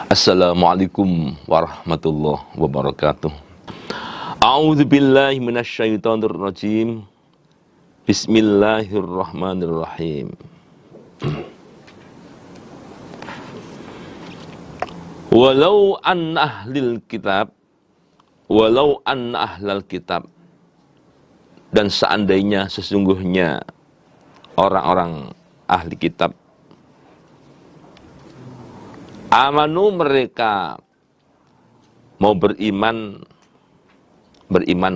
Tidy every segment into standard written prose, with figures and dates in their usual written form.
Assalamualaikum warahmatullahi wabarakatuh. A'udzu billahi minasyaitonir rajim. Bismillahirrahmanirrahim. Walau an ahlil kitab, walau an ahlal kitab, dan seandainya sesungguhnya orang-orang ahli kitab amanu, mereka mau beriman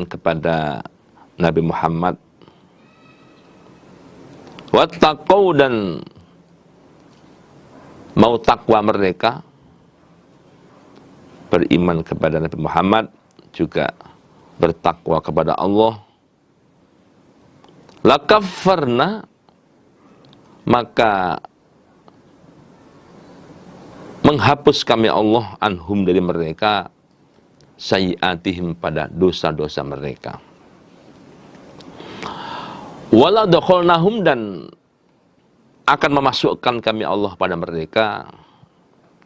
kepada Nabi Muhammad, wattaqau, dan mau takwa mereka, beriman kepada Nabi Muhammad, juga bertakwa kepada Allah, lakaffarna, maka menghapus kami Allah anhum, dari mereka, sayyiatihim, pada dosa-dosa mereka. Wala dakhalnahum, dan akan memasukkan kami Allah pada mereka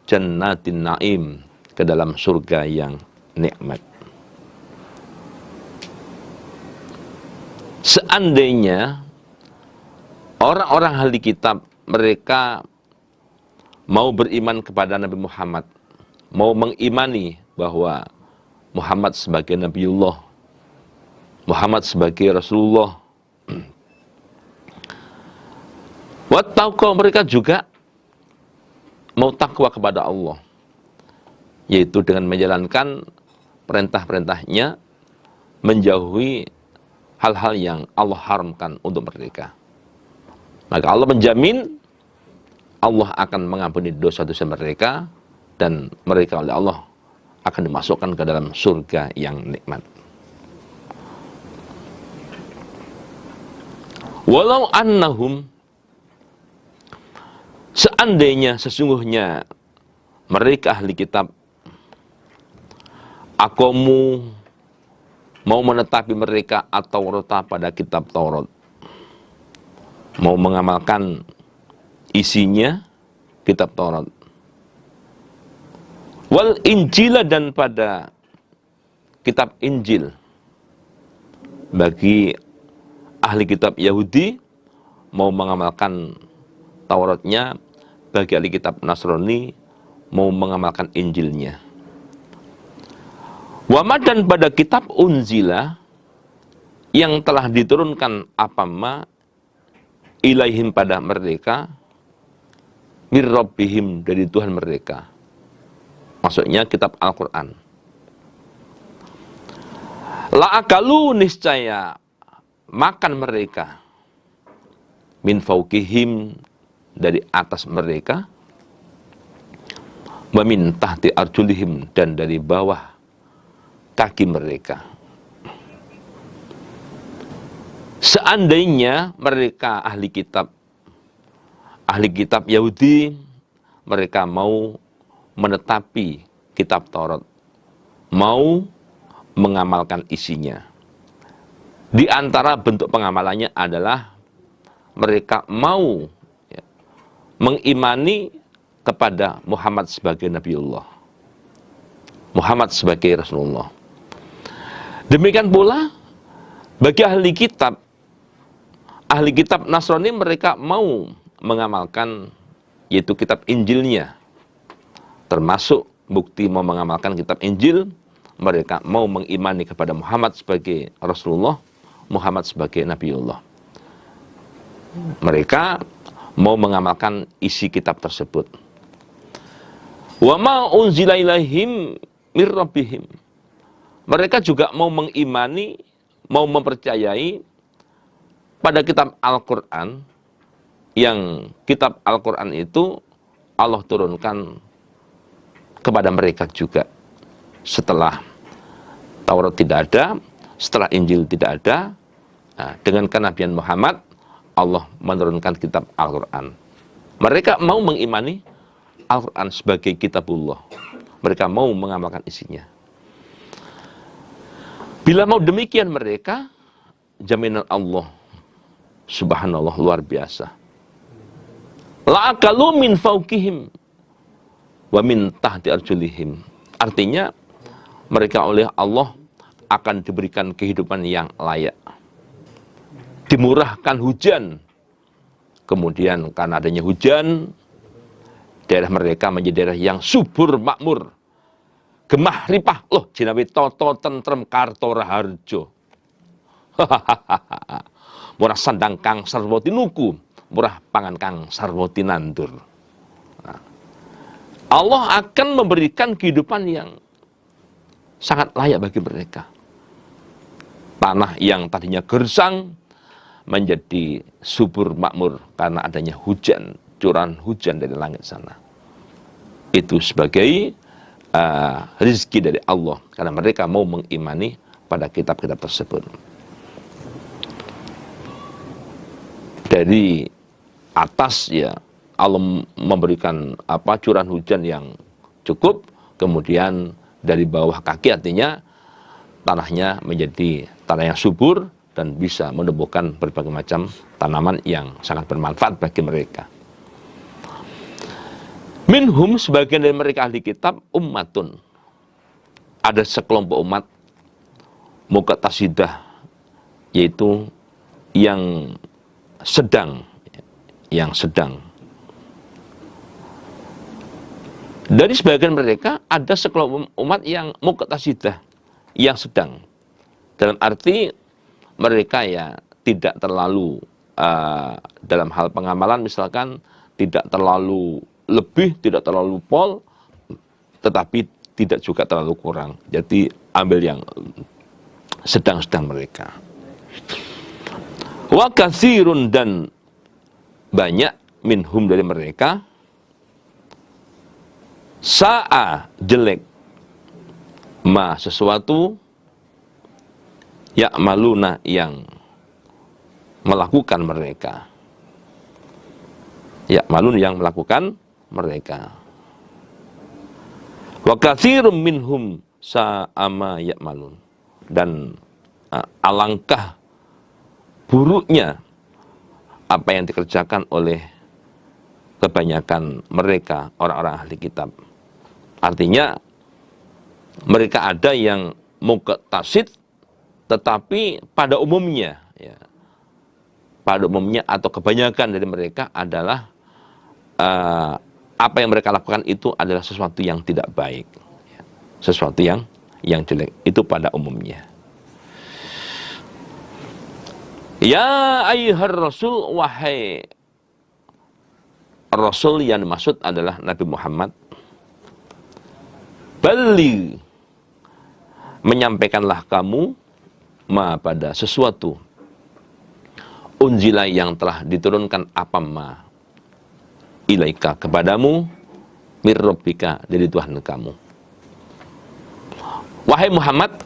jannatin naim, ke dalam surga yang nikmat. Seandainya orang-orang ahli kitab mereka mau beriman kepada Nabi Muhammad, mau mengimani bahwa Muhammad sebagai Nabiullah, Muhammad sebagai Rasulullah, wattaqau, mereka juga mau takwa kepada Allah, yaitu dengan menjalankan perintah-perintahnya, menjauhi hal-hal yang Allah haramkan untuk mereka. Maka Allah menjamin Allah akan mengampuni dosa-dosa mereka, dan mereka oleh Allah akan dimasukkan ke dalam surga yang nikmat. Walau annahum, seandainya sesungguhnya mereka ahli kitab aqamu, mau menetapi mereka atau rota pada kitab Taurat, mau mengamalkan isinya kitab Taurat, wal Injil, dan pada kitab Injil bagi ahli kitab Yahudi, mau mengamalkan Tauratnya, bagi ahli kitab Nasrani mau mengamalkan Injilnya. Wama, dan pada kitab Unzila, yang telah diturunkan apama ilaihim, pada mereka, mir rabbihim, dari Tuhan mereka, maksudnya kitab Al-Quran. La'akalu, niscaya makan mereka, min fauqihim, dari atas mereka, wa min tahti arjulihim, dan dari bawah kaki mereka. Seandainya mereka ahli kitab Yahudi, mereka mau menetapi kitab Taurat, mau mengamalkan isinya. Di antara bentuk pengamalannya adalah mereka mau mengimani kepada Muhammad sebagai Nabiullah, Muhammad sebagai Rasulullah. Demikian pula bagi ahli kitab Nasrani, mereka mau mengamalkan, yaitu kitab Injilnya. Termasuk bukti mau mengamalkan kitab Injil, mereka mau mengimani kepada Muhammad sebagai Rasulullah, Muhammad sebagai Nabiullah. Mereka mau mengamalkan isi kitab tersebut. Wa ma unzila ilaihim mir rabbihim, mereka juga mau mengimani, mau mempercayai pada kitab Al-Quran, yang kitab Al-Quran itu Allah turunkan kepada mereka juga. Setelah Taurat tidak ada, setelah Injil tidak ada, dengan kenabian Muhammad, Allah menurunkan kitab Al-Quran. Mereka mau mengimani Al-Quran sebagai kitabullah. Mereka mau mengamalkan isinya. Bila mau demikian mereka, jaminan Allah subhanallah luar biasa. La'akalu min fauqihim, wa min tahti arjulihim. Artinya mereka oleh Allah akan diberikan kehidupan yang layak, dimurahkan hujan. Kemudian karena adanya hujan, daerah mereka menjadi daerah yang subur makmur, gemah ripah loh jinawi toto tentrem karto raharjo. Murah sandang kang sarwa tinuku, murah pangan kang sarwa tinandur. Nah, Allah akan memberikan kehidupan yang sangat layak bagi mereka. Tanah yang tadinya gersang menjadi subur makmur karena adanya hujan, curahan hujan dari langit sana. Itu sebagai rezeki dari Allah karena mereka mau mengimani pada kitab-kitab tersebut. Dari atas ya Allah memberikan curahan hujan yang cukup, kemudian dari bawah kaki artinya tanahnya menjadi tanah yang subur dan bisa menumbuhkan berbagai macam tanaman yang sangat bermanfaat bagi mereka. Minhum, sebagian dari mereka ahli kitab, ummatun, ada sekelompok umat, muqtasidah, yaitu yang sedang. Dari sebagian mereka ada sekelompok umat yang muqtasidah, yang sedang. Dalam arti mereka ya tidak terlalu dalam hal pengamalan misalkan tidak terlalu lebih, tidak terlalu pol, tetapi tidak juga terlalu kurang. Jadi ambil yang sedang-sedang mereka. Wa katsirun, dan banyak minhum dari mereka, sa'a jelek, ma sesuatu, ya'maluna yang melakukan mereka. Ya'malun yang melakukan mereka. Wa katsirum minhum sa'a ma ya'malun, dan alangkah buruknya apa yang dikerjakan oleh kebanyakan mereka orang-orang ahli kitab. Artinya mereka ada yang muqtasid, tetapi pada umumnya ya, pada umumnya atau kebanyakan dari mereka adalah apa yang mereka lakukan itu adalah sesuatu yang tidak baik, sesuatu yang jelek, itu pada umumnya. Ya ayyuhar rasul, wahai rasul, yang dimaksud adalah Nabi Muhammad, bali, menyampaikanlah kamu ma pada sesuatu, unzila yang telah diturunkan apa ma ilaika kepadamu, mir rabbika dari Tuhan kamu. Wahai Muhammad,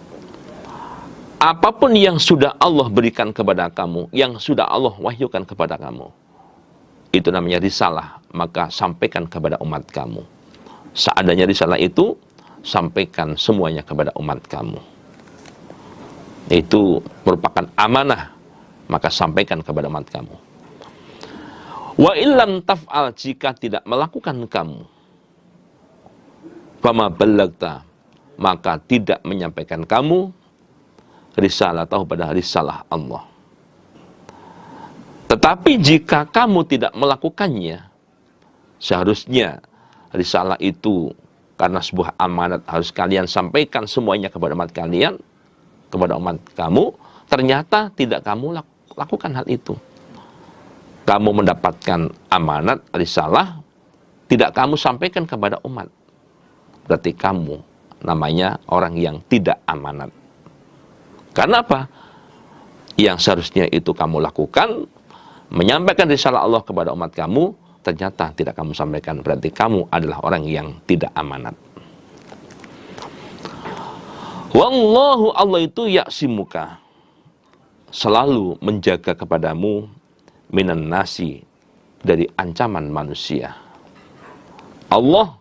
apapun yang sudah Allah berikan kepada kamu, yang sudah Allah wahyukan kepada kamu, itu namanya risalah, maka sampaikan kepada umat kamu. Seadanya risalah itu, sampaikan semuanya kepada umat kamu. Itu merupakan amanah, maka sampaikan kepada umat kamu. Wa illam taf'al, jika tidak melakukan kamu, fama ballagta, maka tidak menyampaikan kamu risalah atau pada risalah Allah. Tetapi jika kamu tidak melakukannya, seharusnya risalah itu karena sebuah amanat harus kalian sampaikan semuanya kepada umat kalian, kepada umat kamu, ternyata tidak kamu lakukan hal itu. Kamu mendapatkan amanat risalah, tidak kamu sampaikan kepada umat, berarti kamu namanya orang yang tidak amanat. Karena apa? Yang seharusnya itu kamu lakukan, menyampaikan risalah Allah kepada umat kamu, ternyata tidak kamu sampaikan, berarti kamu adalah orang yang tidak amanat. Wallahu, Allah itu ya'simuka, selalu menjaga kepadamu, minan nasi, dari ancaman manusia. Allah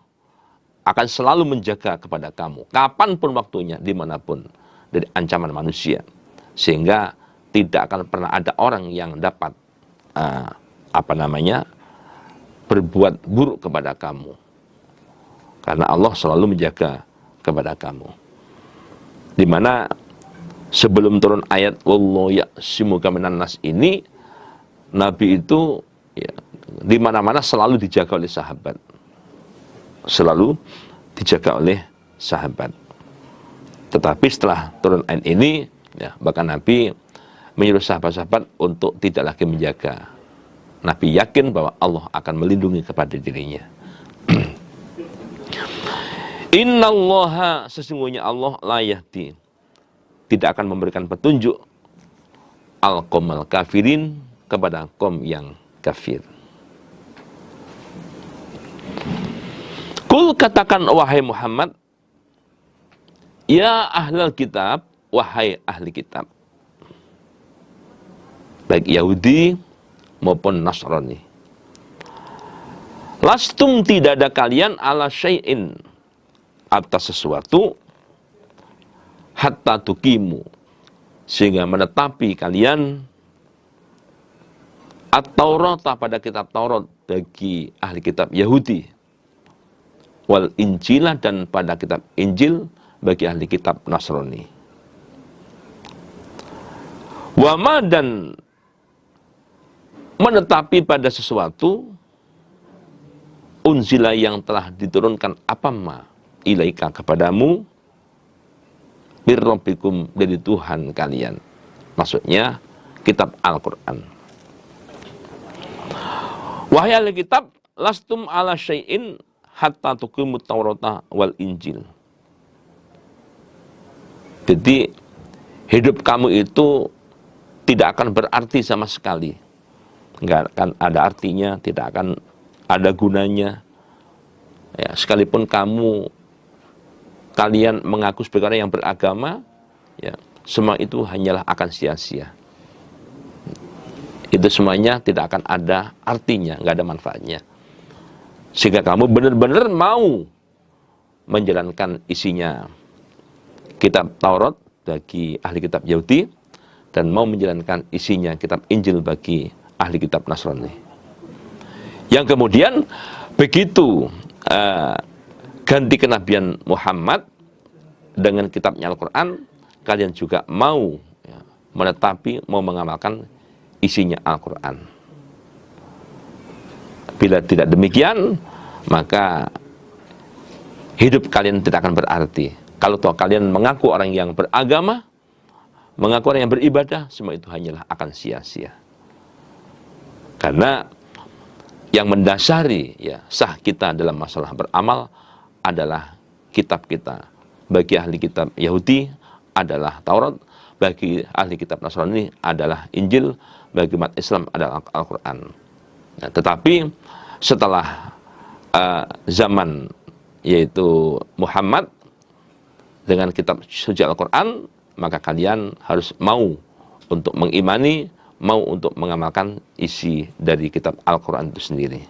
akan selalu menjaga kepada kamu, kapanpun waktunya, dimanapun, dari ancaman manusia. Sehingga tidak akan pernah ada orang yang dapat berbuat buruk kepada kamu. Karena Allah selalu menjaga kepada kamu. Dimana sebelum turun ayat wallahu ya'simuka minan nas ini, Nabi itu ya, di mana-mana selalu dijaga oleh sahabat. Selalu dijaga oleh sahabat. Tetapi setelah turun ayat ini, ya, bahkan Nabi menyuruh sahabat-sahabat untuk tidak lagi menjaga. Nabi yakin bahwa Allah akan melindungi kepada dirinya. Innallaha, sesungguhnya Allah la yahdi, tidak akan memberikan petunjuk al-qaumal kafirin, kepada kaum yang kafir. Kul, katakan wahai Muhammad, ya ahlal kitab, wahai ahli kitab, baik Yahudi maupun Nasrani, lastum, tidak ada kalian, ala syai'in, atas sesuatu, hatta tukimu, sehingga menetapi kalian, at-Taurat, pada kitab Taurat bagi ahli kitab Yahudi, wal Injilah, dan pada kitab Injil bagi ahli kitab Nasrani. Wama, dan menetapi pada sesuatu, unzila, yang telah diturunkan apama ilaika, kepadamu, birrabbikum, dari Tuhan kalian. Maksudnya kitab Al-Quran. Wahai ahli kitab, lastum ala syai'in hatta tuqimut Taurata wal Injil. Jadi hidup kamu itu tidak akan berarti sama sekali. Enggak akan ada artinya, tidak akan ada gunanya. Ya, sekalipun kalian mengaku sebagai orang yang beragama, ya, semua itu hanyalah akan sia-sia. Itu semuanya tidak akan ada artinya, nggak ada manfaatnya. Sehingga kamu benar-benar mau menjalankan isinya kitab Taurat bagi ahli kitab Yahudi, dan mau menjalankan isinya kitab Injil bagi ahli kitab Nasrani. Yang kemudian begitu ganti kenabian Muhammad dengan kitabnya Al-Quran, kalian juga mau, ya, menetapi, mau mengamalkan isinya Al-Quran. Bila tidak demikian, maka hidup kalian tidak akan berarti. Kalau toh kalian mengaku orang yang beragama, mengaku orang yang beribadah, semua itu hanyalah akan sia-sia. Karena yang mendasari, ya, sah kita dalam masalah beramal adalah kitab kita. Bagi ahli kitab Yahudi adalah Taurat, bagi ahli kitab Nasrani adalah Injil, bagi umat Islam adalah Al-Quran. Nah, tetapi setelah zaman yaitu Muhammad dengan kitab suci Al-Quran, maka kalian harus mau untuk mengimani, mau untuk mengamalkan isi dari kitab Al-Quran itu sendiri.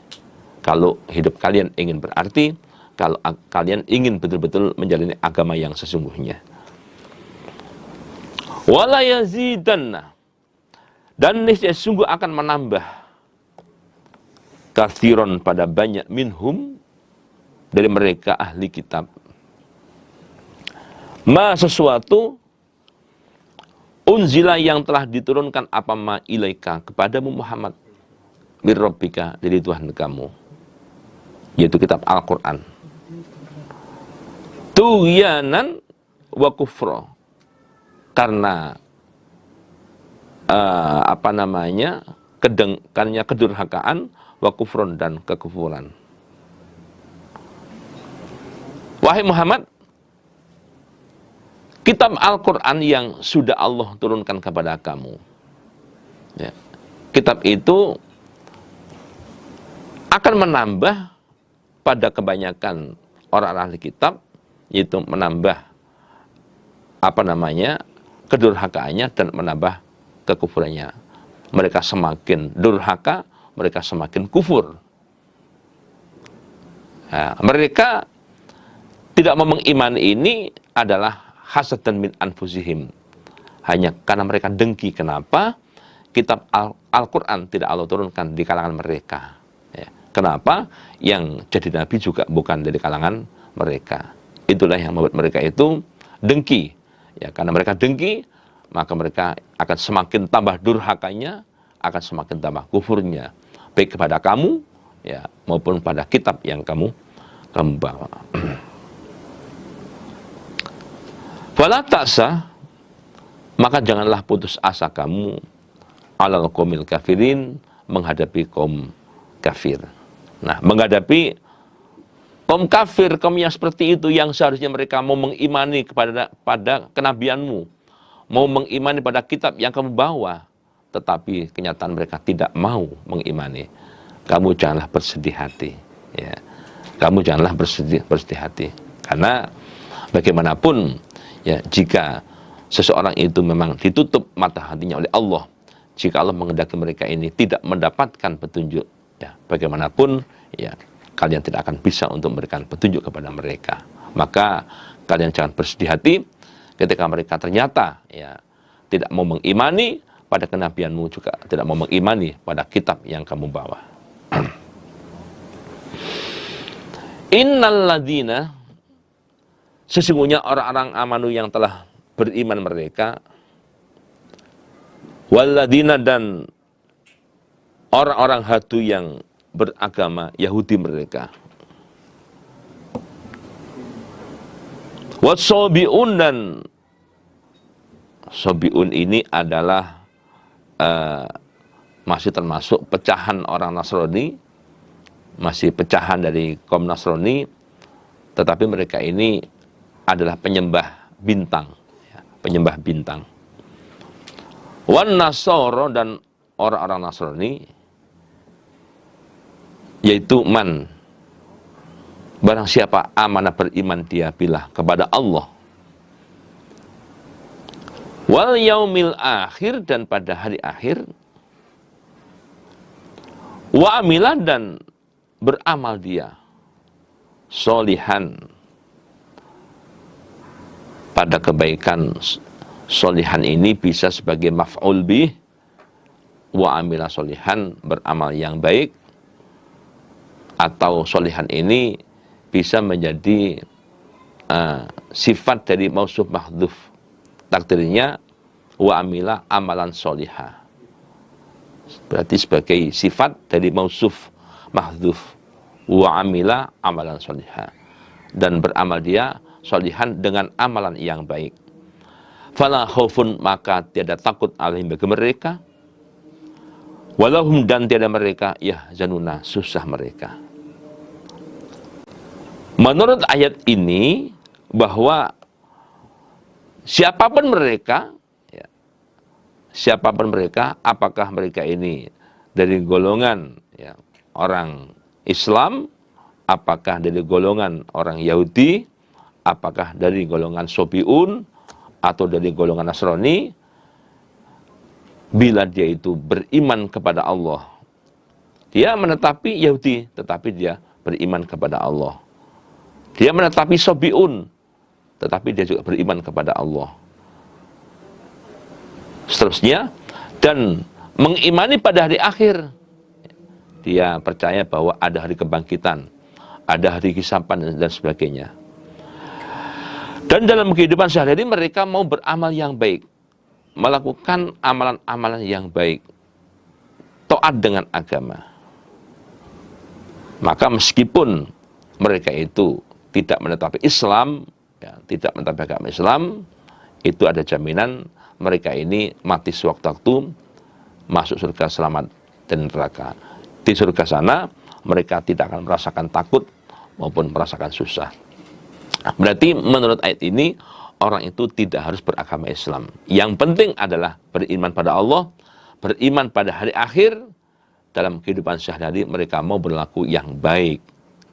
Kalau hidup kalian ingin berarti, kalau kalian ingin betul-betul menjalani agama yang sesungguhnya. Wala yazidanna, dan niscaya sungguh akan menambah, kathiron, pada banyak, minhum, dari mereka ahli kitab, ma, sesuatu, unzila, yang telah diturunkan apama ilaika, kepadamu Muhammad, birrabbika, dari Tuhan kamu, yaitu kitab Al-Quran, tughyanan wa kufra, karena karena kedurhakaan, wa kufron, dan kekufuran. Wahai Muhammad, kitab Al-Quran yang sudah Allah turunkan kepada kamu, ya, kitab itu akan menambah pada kebanyakan orang ahli kitab, yaitu menambah kedurhakaannya dan menambah kekufurannya. Mereka semakin durhaka, mereka semakin kufur. Nah, mereka tidak mau mengimani ini adalah hasad dan min anfusihim, hanya karena mereka dengki. Kenapa kitab Al-Quran tidak Allah turunkan di kalangan mereka? Ya. Kenapa yang jadi nabi juga bukan dari kalangan mereka. Itulah yang membuat mereka itu dengki. Ya, karena mereka dengki, maka mereka akan semakin tambah durhakanya, akan semakin tambah kufurnya, baik kepada kamu, ya, maupun pada kitab yang kamu bawa. Fala ta'sa, maka janganlah putus asa kamu alal qaumil kafirin, menghadapi kaum kafir. Nah, menghadapi kaum kafir, kaum yang seperti itu, yang seharusnya mereka mau mengimani pada kenabianmu, mau mengimani pada kitab yang kamu bawa, tetapi kenyataan mereka tidak mau mengimani. Kamu janganlah bersedih hati, ya. Kamu janganlah bersedih hati, karena bagaimanapun, ya, jika seseorang itu memang ditutup mata hatinya oleh Allah, jika Allah menghendaki mereka ini tidak mendapatkan petunjuk, ya, bagaimanapun, ya, kalian tidak akan bisa untuk memberikan petunjuk kepada mereka. Maka kalian jangan bersedih hati ketika mereka ternyata, ya, tidak mau mengimani pada kenabianmu, juga tidak mau mengimani pada kitab yang kamu bawa. Innal ladina, sesungguhnya orang-orang amanu yang telah beriman mereka, waladina, dan orang-orang hadu yang beragama Yahudi mereka, wasobiun, dan sobiun ini adalah masih termasuk pecahan orang Nasrani, masih pecahan dari kaum Nasrani, tetapi mereka ini adalah penyembah bintang, ya, penyembah bintang. Wan Nasoro, dan orang-orang Nasrani, yaitu man, barang siapa amanah beriman dia bila kepada Allah, wal yaumil akhir, dan pada hari akhir, wa amilah, dan beramal dia solihan, pada kebaikan. Solihan ini bisa sebagai maf'ul bih, wa amilah solihan, beramal yang baik, atau solihan ini bisa menjadi sifat dari mausuf mahdhuf, takdirnya wa amilah amalan solihah, berarti sebagai sifat dari mausuf mahdhuf, wa amila amalan solihah, dan beramal dia solihan dengan amalan yang baik. Fala khaufun, maka tiada takut alaihim bagi mereka, walahum, dan tiada mereka yahzanuna, susah mereka. Menurut ayat ini, bahwa siapapun mereka, ya, siapapun mereka, apakah mereka ini dari golongan, ya, orang Islam, apakah dari golongan orang Yahudi, apakah dari golongan Sobiun, atau dari golongan Nasrani, bila dia itu beriman kepada Allah, dia menetapi Yahudi, tetapi dia beriman kepada Allah. Dia menetapi Sobiun, tetapi dia juga beriman kepada Allah. Seterusnya, dan mengimani pada hari akhir. Dia percaya bahwa ada hari kebangkitan, ada hari hisapan, dan sebagainya. Dan dalam kehidupan sehari-hari mereka mau beramal yang baik, melakukan amalan-amalan yang baik, taat dengan agama. Maka meskipun mereka itu tidak menetapi Islam, ya, tidak menetapi agama Islam, itu ada jaminan mereka ini mati sewaktu-waktu, masuk surga selamat dan neraka. Di surga sana mereka tidak akan merasakan takut maupun merasakan susah. Berarti menurut ayat ini, orang itu tidak harus beragama Islam. Yang penting adalah beriman pada Allah, beriman pada hari akhir. Dalam kehidupan sehari-hari mereka mau berlaku yang baik,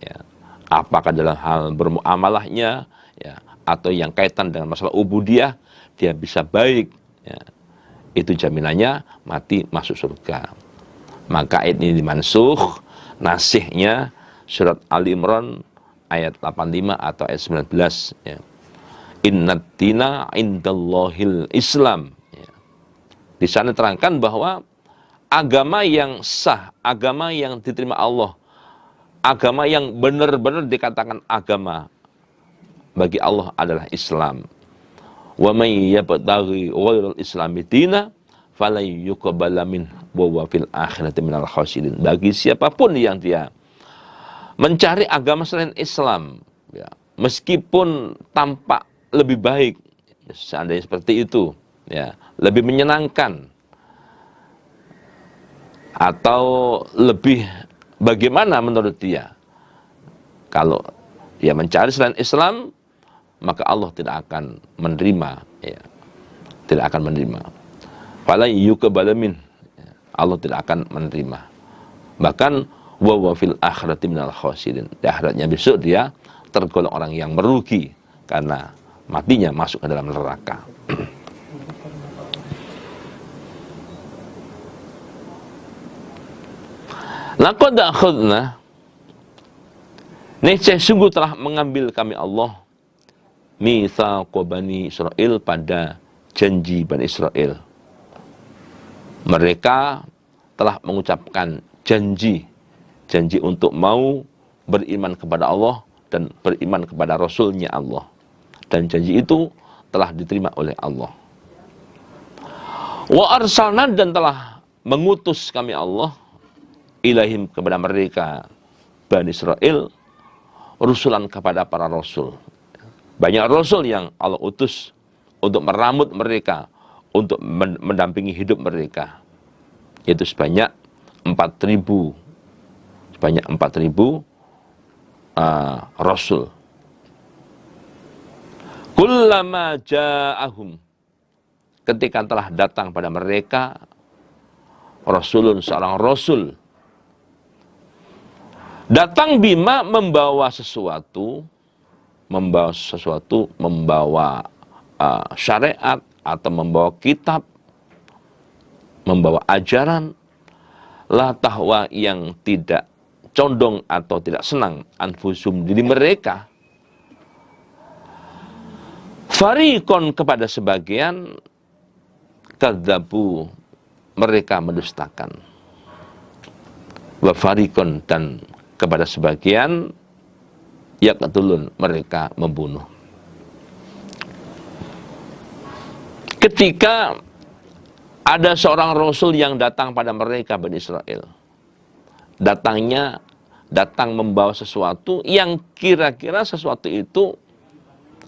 ya. Apakah dalam hal bermuamalahnya, ya, atau yang kaitan dengan masalah ubudiyah, dia bisa baik, ya. Itu jaminannya mati masuk surga. Maka ayat ini dimansukh, nasihnya surat Ali Imran ayat 85 atau ayat 19, ya. Innad dina indallahil Islam, ya. Di sana terangkan bahwa agama yang sah, agama yang diterima Allah, agama yang benar-benar dikatakan agama bagi Allah adalah Islam. Wa may yabtaghi ghairal islami dina falan yuqbala min wa huwa fil akhirati minal khasirin. Bagi siapapun yang dia mencari agama selain Islam, ya, meskipun tampak lebih baik, seandainya seperti itu, ya, lebih menyenangkan, atau lebih bagaimana menurut dia, kalau dia mencari selain Islam, maka Allah tidak akan menerima, ya, tidak akan menerima. Fala yuqbala min, Allah tidak akan menerima. Bahkan wa huwa fil akhirati minal khasirin. Di akhiratnya besok dia tergolong orang yang merugi karena matinya masuk ke dalam neraka. Laqad akhadna, niscaya sungguh telah mengambil kami Allah mitsaqa Bani Israil, pada janji Bani Israel. Mereka telah mengucapkan janji untuk mau beriman kepada Allah dan beriman kepada Rasul-Nya Allah. Dan janji itu telah diterima oleh Allah. Wa arsalna, dan telah mengutus kami Allah ilaihim, kepada mereka Bani Israel, rusulan, kepada para rasul. Banyak rasul yang Allah utus untuk meramut mereka, untuk mendampingi hidup mereka. Itu sebanyak 4.000 rasul. Kullama ja'ahum, ketika telah datang pada mereka rasulun, seorang rasul, datang bima, membawa sesuatu, membawa syariat, atau membawa kitab, membawa ajaran, la tahwa, yang tidak condong atau tidak senang, anfusum, diri mereka, farikon, kepada sebagian, kadzabu, mereka mendustakan, wa farikon, dan kepada sebagian, yaqtulun, mereka membunuh. Ketika ada seorang rasul yang datang pada mereka Bani Israel, datang membawa sesuatu yang kira-kira sesuatu itu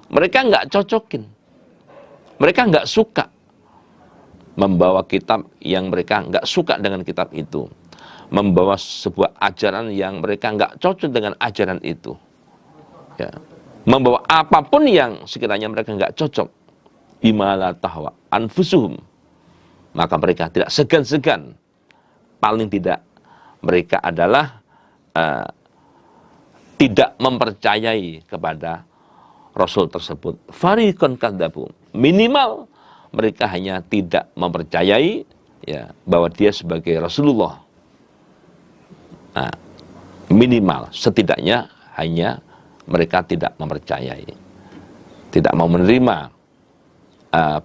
mereka nggak cocokin, mereka nggak suka, membawa kitab yang mereka nggak suka dengan kitab itu, membawa sebuah ajaran yang mereka nggak cocok dengan ajaran itu, ya, membawa apapun yang sekiranya mereka nggak cocok, bimala tahwa anfusuhum, maka mereka tidak segan-segan, paling tidak mereka adalah tidak mempercayai kepada rasul tersebut. Fariqon kadzabu, minimal mereka hanya tidak mempercayai, ya, bahwa dia sebagai Rasulullah. Nah, minimal, setidaknya hanya mereka tidak mempercayai, tidak mau menerima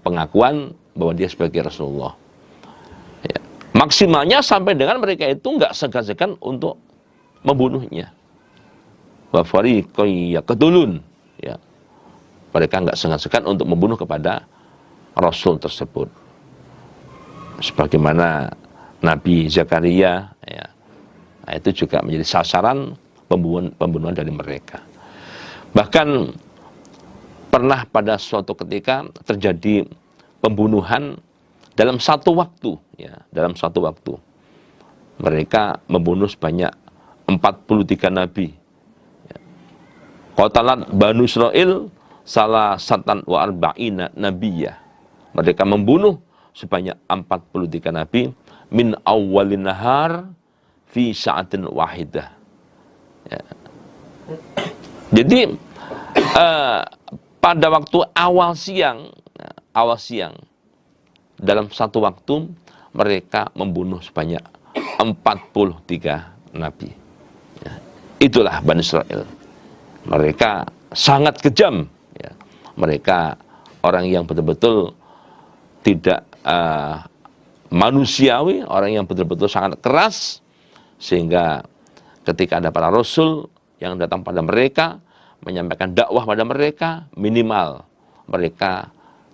pengakuan bahwa dia sebagai Rasulullah. Ya. Maksimalnya sampai dengan mereka itu nggak segan-segan untuk membunuhnya. Wa fariqan yaqtulun, ya, mereka nggak segan-segan untuk membunuh kepada Rasul tersebut. Sebagaimana Nabi Zakaria, ya, itu juga menjadi sasaran pembunuhan dari mereka. Bahkan pernah pada suatu ketika terjadi pembunuhan dalam satu waktu, ya, dalam satu waktu. Mereka membunuh sebanyak 43 nabi. Ya. Qatalat Banu Israil salah satan wa arba'ina nabiyah. Mereka membunuh sebanyak 43 nabi min awwalin nahar fi sa'atin wahidah. Ya. Jadi pada waktu awal siang, dalam satu waktu mereka membunuh sebanyak 43 nabi. Ya. Itulah Bani Israel. Mereka sangat kejam. Ya. Mereka orang yang betul-betul tidak manusiawi, orang yang betul-betul sangat keras, sehingga ketika ada para rasul yang datang pada mereka, menyampaikan dakwah pada mereka, minimal mereka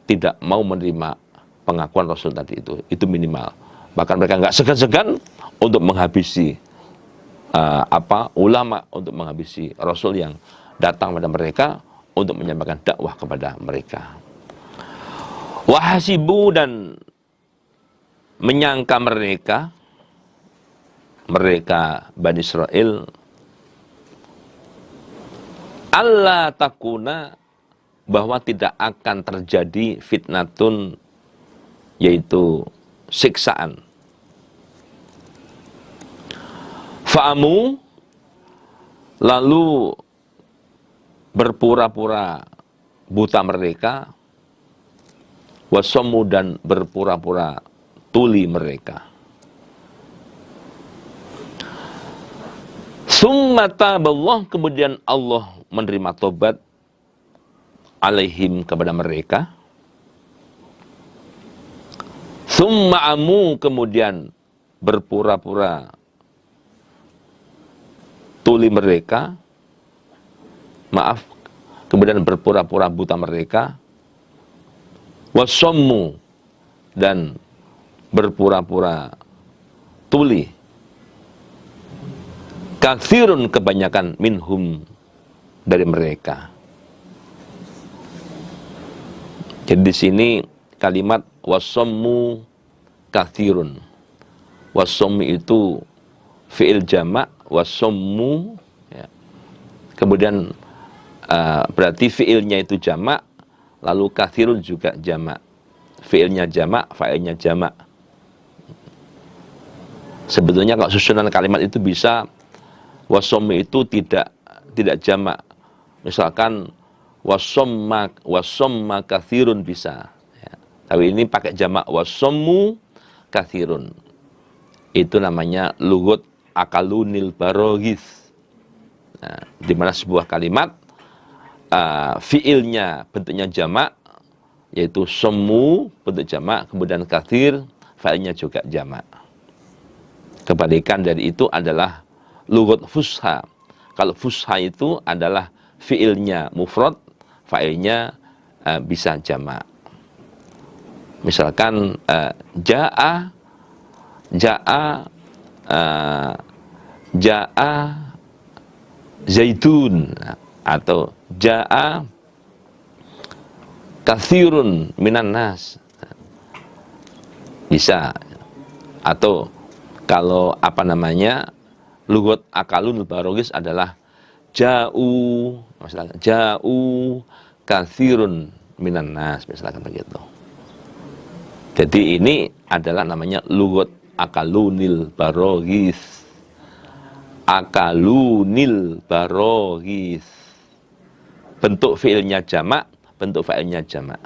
tidak mau menerima pengakuan Rasul tadi itu minimal. Bahkan mereka nggak segan-segan untuk menghabisi ulama, untuk menghabisi Rasul yang datang pada mereka untuk menyampaikan dakwah kepada mereka. Wahasibu, dan menyangka mereka Bani Israel, Allah takuna, bahwa tidak akan terjadi fitnatun, yaitu siksaan. Fa'amu, lalu berpura-pura buta mereka, wasomu, dan berpura-pura tuli mereka. Summa taballah, kemudian Allah menerima tobat alaihim, kepada mereka. Summa amu, kemudian berpura-pura tuli mereka, maaf, kemudian berpura-pura buta mereka, wasommu, dan berpura-pura tuli, katsirun, kebanyakan, minhum, dari mereka. Jadi di sini kalimat wasommu katsirun. Wasommu itu fi'il jamak, wasommu, ya. Kemudian berarti fi'ilnya itu jamak, lalu katsirun juga jamak. Fi'ilnya jamak, fa'ilnya jamak. Sebetulnya kalau susunan kalimat itu bisa wasommu itu tidak jamak. Misalkan wasomma kathirun bisa, ya. Tapi ini pakai jamak, wasommu kathirun. Itu namanya lughut akalunil baroghis. Nah, di mana sebuah kalimat fiilnya bentuknya jamak, yaitu sommu bentuk jamak, kemudian kathir failnya juga jamak. Kebalikan dari itu adalah lughut fusha. Kalau fusha itu adalah fiilnya mufrad, failnya bisa jamak. Misalkan ja'a zaitun, atau ja'a kathirun minan nas, bisa. Atau kalau lughut akalun baroghis adalah ja'u kathirun minan nas, misalkan begitu. Jadi ini adalah namanya lughut akalunil baroghis. Akalunil baroghis. Bentuk fiilnya jamak, bentuk fa'ilnya jamak.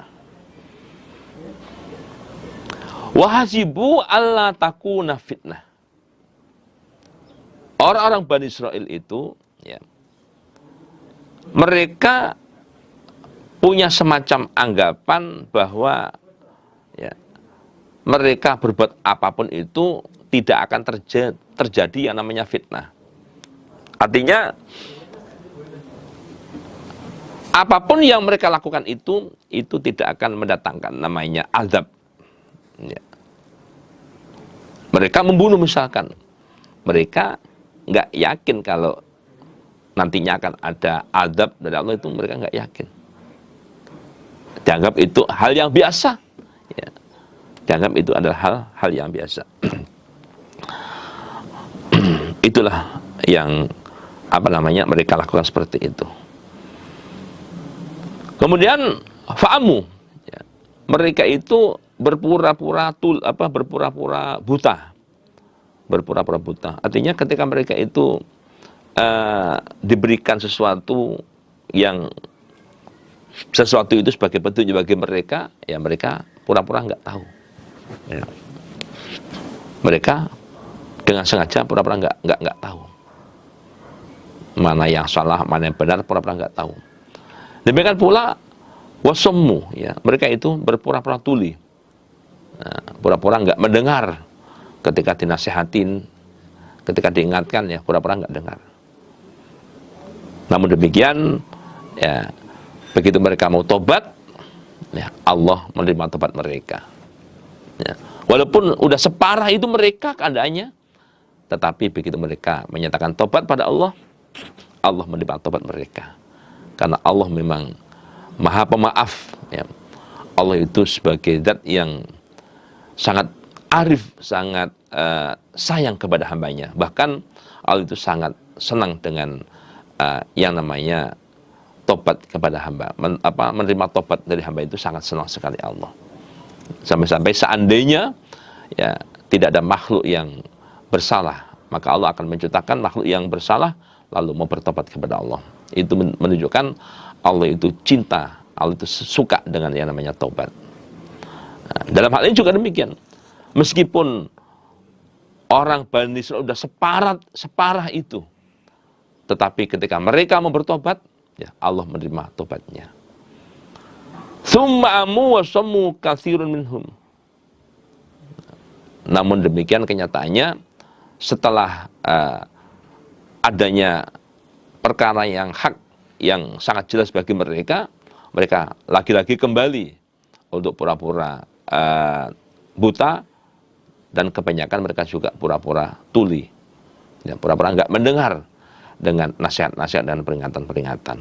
Wahasibu alla takuna fitnah. Orang-orang Bani Israel itu, ya, mereka punya semacam anggapan bahwa, ya, mereka berbuat apapun itu tidak akan terjadi yang namanya fitnah. Artinya apapun yang mereka lakukan itu tidak akan mendatangkan namanya azab. Ya. Mereka membunuh misalkan, mereka nggak yakin kalau nantinya akan ada azab dari Allah, itu mereka nggak yakin. Dianggap itu hal yang biasa. Ya. Dianggap itu adalah hal yang biasa. Itulah yang mereka lakukan seperti itu. Kemudian fa'amu, ya, mereka itu berpura-pura buta. Berpura-pura buta. Artinya ketika mereka itu diberikan sesuatu itu sebagai petunjuk bagi mereka, ya mereka pura-pura nggak tahu. Ya. Mereka dengan sengaja pura-pura nggak tahu. Mana yang salah, mana yang benar, pura-pura nggak tahu. Demikian pula wasommu, ya, mereka itu berpura-pura tuli. Nah, pura-pura nggak mendengar ketika dinasihatin, ketika diingatkan, ya pura-pura nggak dengar. Namun demikian Ya, begitu mereka mau tobat, ya, Allah menerima tobat mereka. Ya, walaupun udah separah itu mereka keadaannya, tetapi begitu mereka menyatakan tobat pada Allah, Allah menerima tobat mereka. Karena Allah memang Maha Pemaaf. Ya. Allah itu sebagai zat yang sangat arif, sangat sayang kepada hambanya. Bahkan Allah itu sangat senang dengan yang namanya tobat kepada hamba. Menerima tobat dari hamba itu sangat senang sekali Allah. Sampai-sampai seandainya ya tidak ada makhluk yang bersalah, maka Allah akan menciptakan makhluk yang bersalah lalu mau bertobat kepada Allah. Itu menunjukkan Allah itu cinta, Allah itu suka dengan yang namanya taubat. Nah, dalam hal ini juga demikian. Meskipun orang Bani Israil sudah separah itu, tetapi ketika mereka mau bertobat, ya Allah menerima tobatnya. Tsumma amu wa sammu katsirun minhum. Namun demikian kenyataannya setelah adanya perkara yang hak yang sangat jelas bagi mereka, mereka lagi-lagi kembali untuk pura-pura buta, dan kebanyakan mereka juga pura-pura tuli, ya, pura-pura nggak mendengar dengan nasihat-nasihat dan peringatan-peringatan.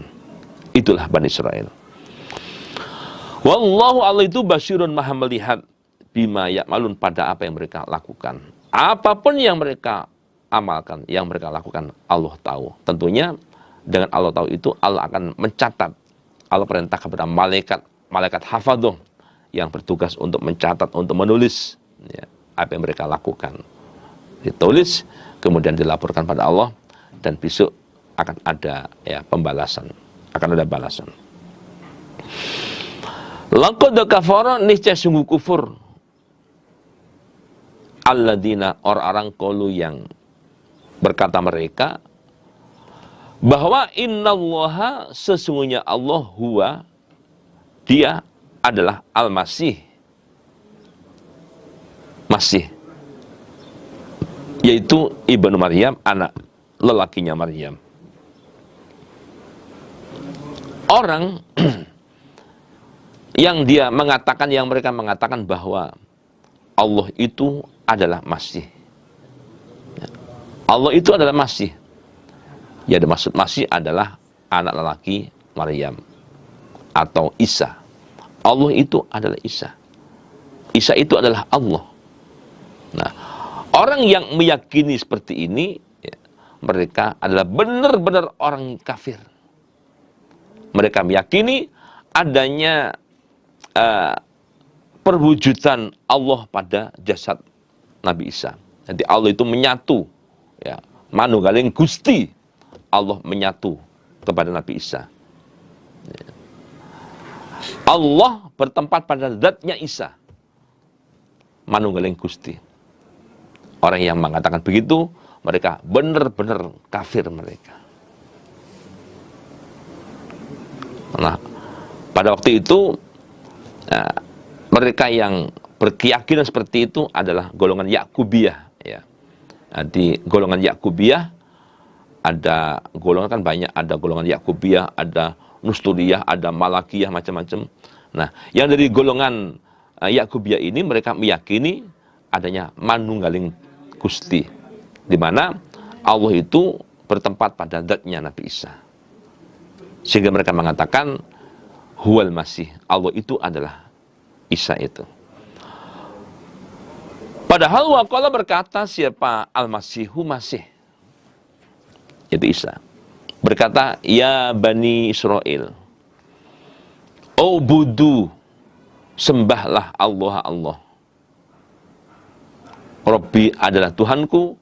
Itulah Bani Israil. Wallahu Allah itu basyirun, maha melihat, bima ya'malun, pada apa yang mereka lakukan. Apapun yang mereka amalkan, yang mereka lakukan, Allah tahu. Tentunya dengan Allah tahu itu, Allah akan mencatat. Allah perintah kepada malaikat hafadhah yang bertugas untuk mencatat, untuk menulis, ya, apa yang mereka lakukan. Ditulis, kemudian dilaporkan pada Allah, dan besok akan ada ya pembalasan, akan ada balasan. Laqad kafara, niscaya sungguh kufur, alladzina, orang-orang qalu yang berkata mereka bahwa innallaha, sesungguhnya Allah, huwa, dia adalah Al-Masih, Masih, yaitu Ibnu Maryam, anak lelakinya Maryam. Orang yang mereka mengatakan bahwa Allah itu adalah Masih. Allah itu adalah Masih. Ya, maksud Masih adalah anak lelaki Maryam atau Isa. Allah itu adalah Isa. Isa itu adalah Allah. Nah, orang yang meyakini seperti ini, ya, mereka adalah benar-benar orang kafir. Mereka meyakini adanya perwujudan Allah pada jasad Nabi Isa. Jadi Allah itu menyatu, ya, manunggaling Gusti, Allah menyatu kepada Nabi Isa. Ya. Allah bertempat pada zatnya Isa, manunggaling Gusti. Orang yang mengatakan begitu, mereka benar-benar kafir mereka. Nah, pada waktu itu mereka yang berkeyakinan seperti itu adalah golongan Yakubiyah, ya. Di golongan Yakubiyah ada golongan kan banyak, ada golongan Yakubiyah, ada Nusturiyah, ada Malakiyah, macam-macam. Nah, yang dari golongan Yakubiyah ini mereka meyakini adanya manunggaling Gusti, di mana Allah itu bertempat pada zatnya Nabi Isa. Sehingga mereka mengatakan huwal Masih, Allah itu adalah Isa itu. Padahal waqala, berkata siapa Al-Masihu, Masih, itu Isa, berkata, ya Bani Israil, ubudu, sembahlah Allah. Rabbi adalah Tuhanku,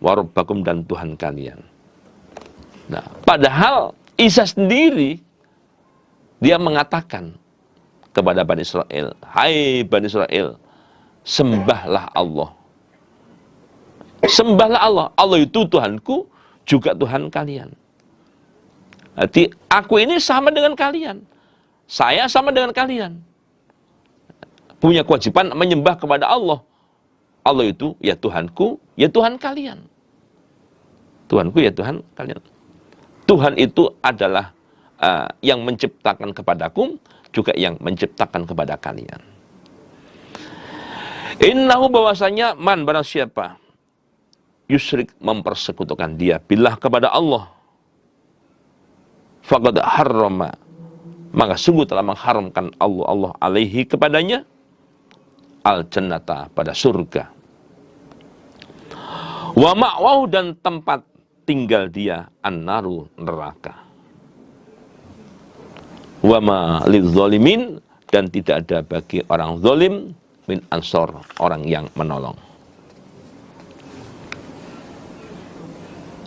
wa rabbakum, dan Tuhan kalian. Nah, padahal Isa sendiri dia mengatakan kepada Bani Israil, hai Bani Israil, sembahlah Allah. Sembahlah Allah. Allah itu Tuhanku, juga Tuhan kalian. Jadi aku ini sama dengan kalian. Saya sama dengan kalian. Punya kewajiban menyembah kepada Allah. Allah itu ya Tuhanku, ya Tuhan kalian. Tuhanku ya Tuhan kalian. Tuhan itu adalah yang menciptakan kepadaku, juga yang menciptakan kepada kalian. Innahu, bahwasanya man, barang siapa yusyrik, mempersekutukan dia billah, kepada Allah, faqad harrama, maka sungguh telah mengharamkan Allah alaihi, kepadanya, al jannata, pada surga, wa ma'wahu, dan tempat tinggal dia an-naru, neraka, wa ma lizzalimin, dan tidak ada bagi orang zalim min ansor, orang yang menolong.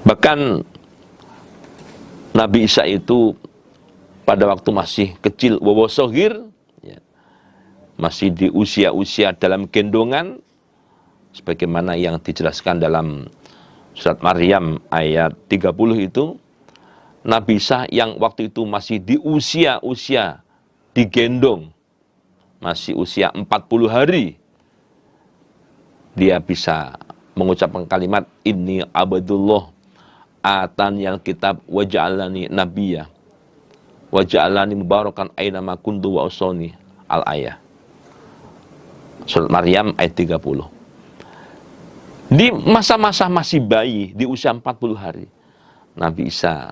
Bahkan Nabi Isa itu pada waktu masih kecil, wawa sohir, ya, masih di usia-usia dalam gendongan, sebagaimana yang dijelaskan dalam surat Maryam ayat 30 itu, Nabi Isa yang waktu itu masih di usia-usia digendong, masih usia 40 hari, dia bisa mengucapkan kalimat, inni abdullah ataniyal kitab wa ja'alani nabiyya wa ja'alani mubarakan aina ma kuntu wa usoni, al-ayah. Surat Maryam ayat 30. Di masa-masa masih bayi, di usia 40 hari, Nabi Isa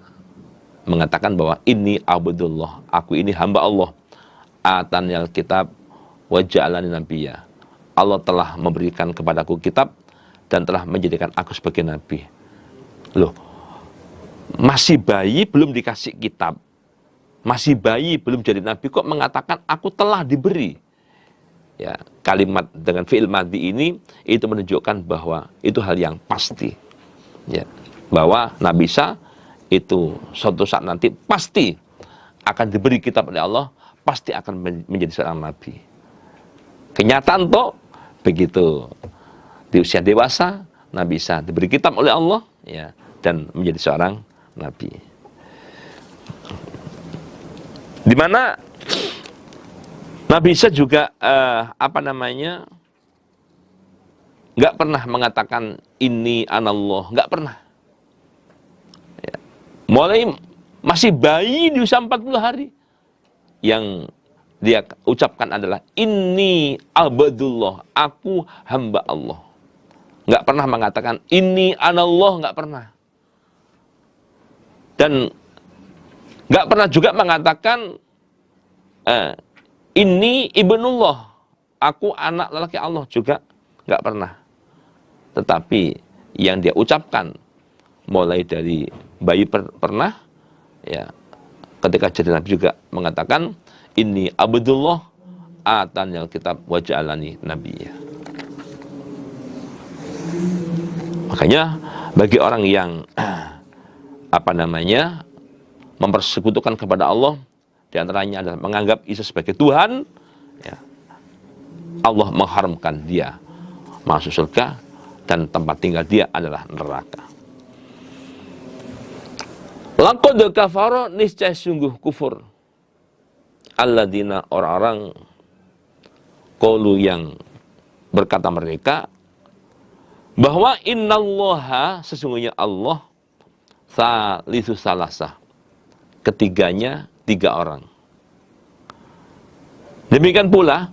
mengatakan bahwa ini abdullah, aku ini hamba Allah, ataniyal kitab wa ja'alani nabiyya, Allah telah memberikan kepadaku kitab dan telah menjadikan aku sebagai nabi. Loh, masih bayi belum dikasih kitab, masih bayi belum jadi nabi, kok mengatakan aku telah diberi? Ya, kalimat dengan fi'il madhi ini itu menunjukkan bahwa itu hal yang pasti. Ya, bahwa Nabi Isa itu suatu saat nanti pasti akan diberi kitab oleh Allah, pasti akan menjadi seorang nabi. Kenyataan toh begitu. Di usia dewasa Nabi Isa diberi kitab oleh Allah, ya, dan menjadi seorang nabi. Di mana Nabi Isa juga nggak pernah mengatakan ini anallah, nggak pernah. Ya. Mulai masih bayi di usia 40 hari, yang dia ucapkan adalah ini abdullah, aku hamba Allah. Nggak pernah mengatakan ini anallah, nggak pernah. Dan nggak pernah juga mengatakan ini ibnullah, aku anak lelaki Allah, juga nggak pernah. Tetapi yang dia ucapkan mulai dari bayi pernah, ya, ketika jadi nabi juga mengatakan ini abdullah ataniyal kitab wa ja'alani nabiyya. Makanya bagi orang yang mempersekutukan kepada Allah, di antaranya adalah menganggap Isa sebagai Tuhan, ya, Allah mengharamkan dia masuk surga dan tempat tinggal dia adalah neraka. Laqad kafara, niscaya sungguh kufur, alladzina, orang-orang, qalu, yang berkata mereka bahwa innallaha, sesungguhnya Allah, salisu salasa, ketiganya 3 orang. Demikian pula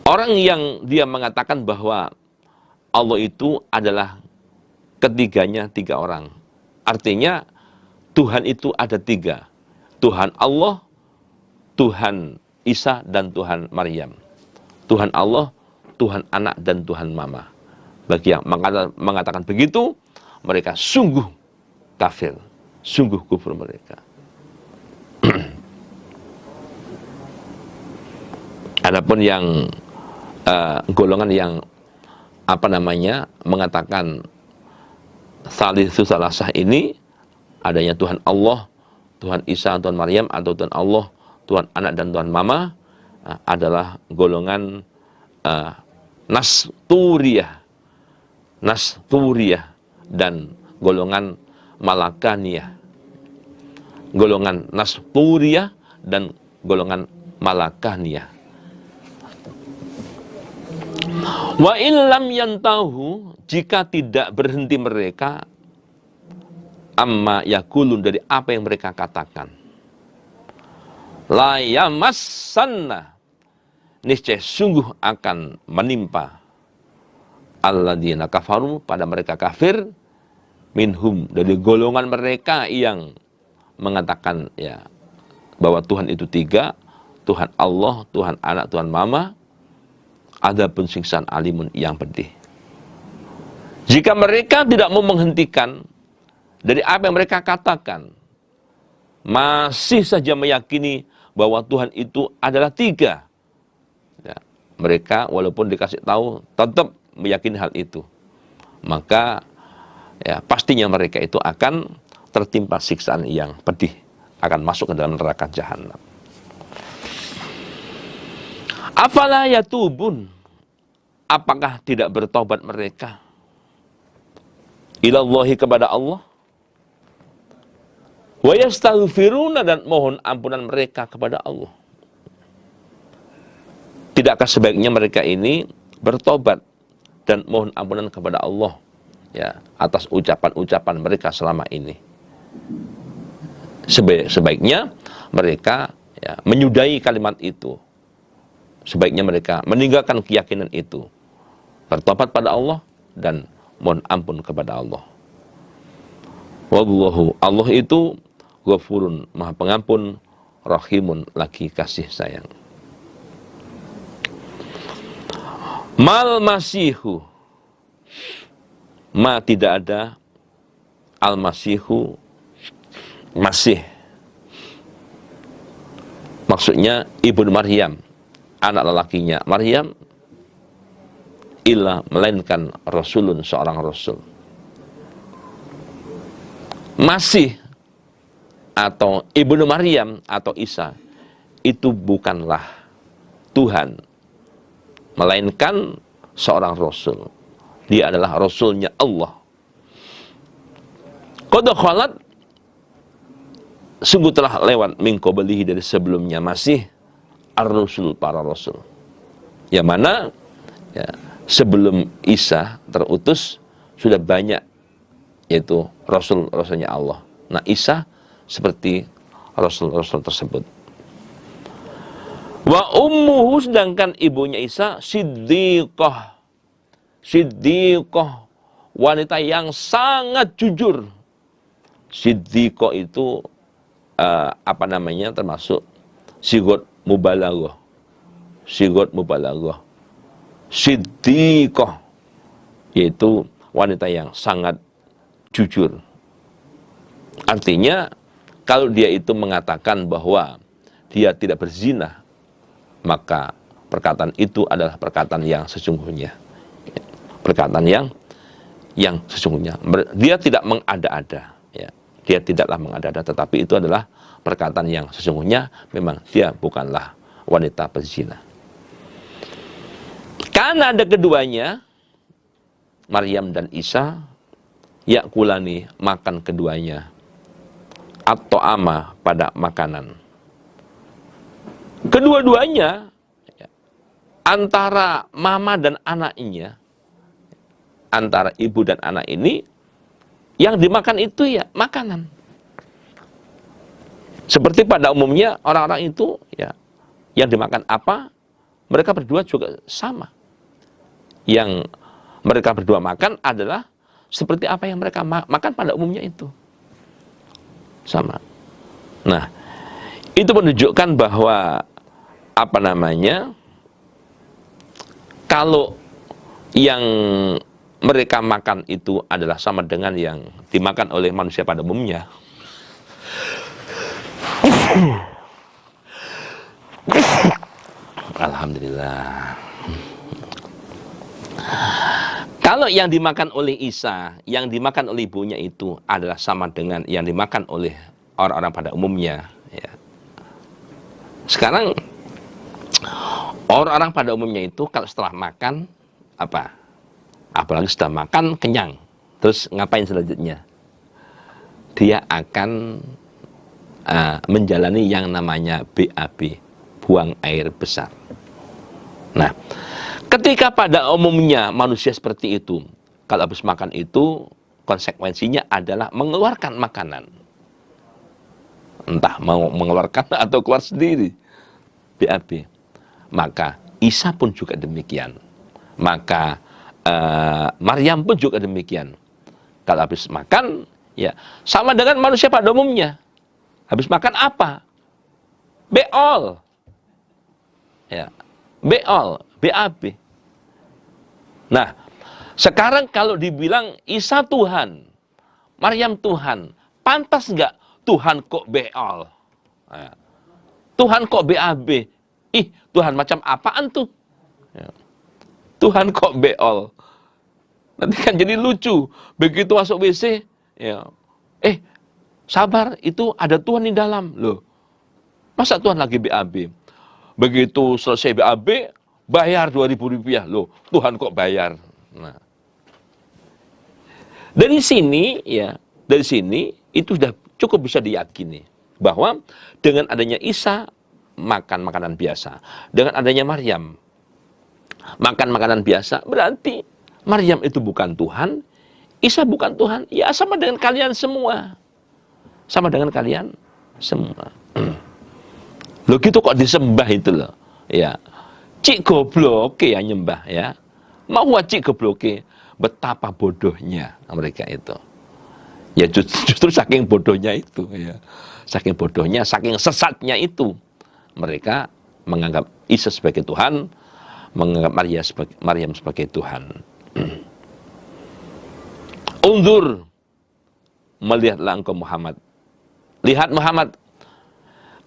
orang yang dia mengatakan bahwa Allah itu adalah ketiganya 3 orang. Artinya Tuhan itu ada 3. Tuhan Allah, Tuhan Isa, dan Tuhan Maryam. Tuhan Allah, Tuhan Anak, dan Tuhan Mama. Bagi yang mengatakan begitu, mereka sungguh kafir, sungguh kufur mereka. Adapun yang golongan yang mengatakan salisu salasah ini, adanya Tuhan Allah, Tuhan Isa, Tuhan Maryam, atau Tuhan Allah, Tuhan Anak, dan Tuhan Mama, adalah golongan Nasturiyah dan golongan Malakaniyah. Golongan Nasturiyah dan golongan Malakaniyah. Wa illam yantahu, jika tidak berhenti mereka amma yakulun, dari apa yang mereka katakan. La yamassanna, niscaya sungguh akan menimpa alladzina kafaru, pada mereka kafir, minhum, dari golongan mereka yang mengatakan ya bahwa Tuhan itu tiga, Tuhan Allah, Tuhan Anak, Tuhan Mama, adapun siksaan alimun yang pedih. Jika mereka tidak mau menghentikan dari apa yang mereka katakan, masih saja meyakini bahwa Tuhan itu adalah tiga, ya, mereka walaupun dikasih tahu tetap meyakini hal itu, maka ya pastinya mereka itu akan tertimpa siksaan yang pedih, akan masuk ke dalam neraka jahanam. Afala yatubun, apakah tidak bertobat mereka ilallahi, kepada Allah, wa yastaghfiruna, dan mohon ampunan mereka kepada Allah. Tidakkah sebaiknya mereka ini bertobat dan mohon ampunan kepada Allah ya atas ucapan-ucapan mereka selama ini? Sebaiknya mereka ya menyudahi kalimat itu. Sebaiknya mereka meninggalkan keyakinan itu, bertobat pada Allah dan mohon ampun kepada Allah. Wallahu, Allah itu Ghafurun, Maha Pengampun, Rahimun, lagi kasih sayang. Mal masihu, ma tidak ada, al masihu masih, maksudnya ibu Maryam, anak lelakinya Maryam, illa, melainkan rasulun, seorang rasul. Masih atau ibnu Maryam atau Isa itu bukanlah Tuhan, melainkan seorang rasul. Dia adalah rasulnya Allah. Qad khalat, sungguh telah lewat min qablihi, dari sebelumnya Masih, ar-rusul, para rasul. Yang mana ya, sebelum Isa terutus sudah banyak, yaitu rasul-rasulnya Allah. Nah, Isa seperti rasul-rasul tersebut. Wa ummuhu, sedangkan ibunya Isa siddiqah. Siddiqah, wanita yang sangat jujur. Siddiqah itu termasuk sigot mubalaghah. Sigot mubalaghah. Siddiqah, yaitu wanita yang sangat jujur. Artinya kalau dia itu mengatakan bahwa dia tidak berzina, maka perkataan itu adalah perkataan yang sesungguhnya. Perkataan yang sesungguhnya. Dia tidak mengada-ada, ya. Dia tidaklah mengada-ada, tetapi itu adalah perkataan yang sesungguhnya. Memang dia bukanlah wanita pezina. Karena ada keduanya, Maryam dan Isa, yakulani, makan keduanya, atau ama, pada makanan. Kedua-duanya antara mama dan anaknya, antara ibu dan anak ini, yang dimakan itu ya makanan. Seperti pada umumnya orang-orang itu ya, yang dimakan apa, mereka berdua juga sama. Yang mereka berdua makan adalah seperti apa yang mereka makan pada umumnya itu. Sama. Nah, itu menunjukkan bahwa kalau yang mereka makan itu adalah sama dengan yang dimakan oleh manusia pada umumnya. Alhamdulillah. Kalau yang dimakan oleh Isa, yang dimakan oleh ibunya itu adalah sama dengan yang dimakan oleh orang-orang pada umumnya. Ya. Sekarang orang-orang pada umumnya itu kalau setelah makan apa? Apalagi setelah makan kenyang, terus ngapain selanjutnya? Dia akan menjalani yang namanya BAB, buang air besar. Nah, ketika pada umumnya manusia seperti itu, kalau habis makan itu konsekuensinya adalah mengeluarkan makanan. Entah mau mengeluarkan atau keluar sendiri. BAB. Maka Isa pun juga demikian. Maka Maryam pun juga demikian. Kalau habis makan, ya sama dengan manusia pada umumnya. Habis makan apa? Beol. Ya, beol, BAB. Nah, sekarang kalau dibilang Isa Tuhan, Maryam Tuhan, pantas nggak Tuhan kok beol? Nah, Tuhan kok BAB? Ih, Tuhan macam apaan tuh? Ya. Tuhan kok beol? Nanti kan jadi lucu. Begitu masuk WC, ya, sabar, itu ada Tuhan di dalam. Loh, masa Tuhan lagi BAB? Begitu selesai BAB, bayar Rp2.000. Loh, Tuhan kok bayar? Nah, dari sini itu sudah cukup bisa diyakini bahwa dengan adanya Isa makan makanan biasa, dengan adanya Maryam makan makanan biasa, berarti Maryam itu bukan Tuhan, Isa bukan Tuhan. Ya sama dengan kalian semua. Sama dengan kalian semua. Loh gitu kok disembah itu loh. Ya. Cik gobloke ya nyembah ya. Mau cik gobloke, betapa bodohnya mereka itu. Ya justru saking bodohnya itu ya. Saking bodohnya, saking sesatnya itu. Mereka menganggap Isa sebagai Tuhan, menganggap Maryam sebagai Tuhan. Unzur, melihatlah engkau Muhammad. Lihat Muhammad,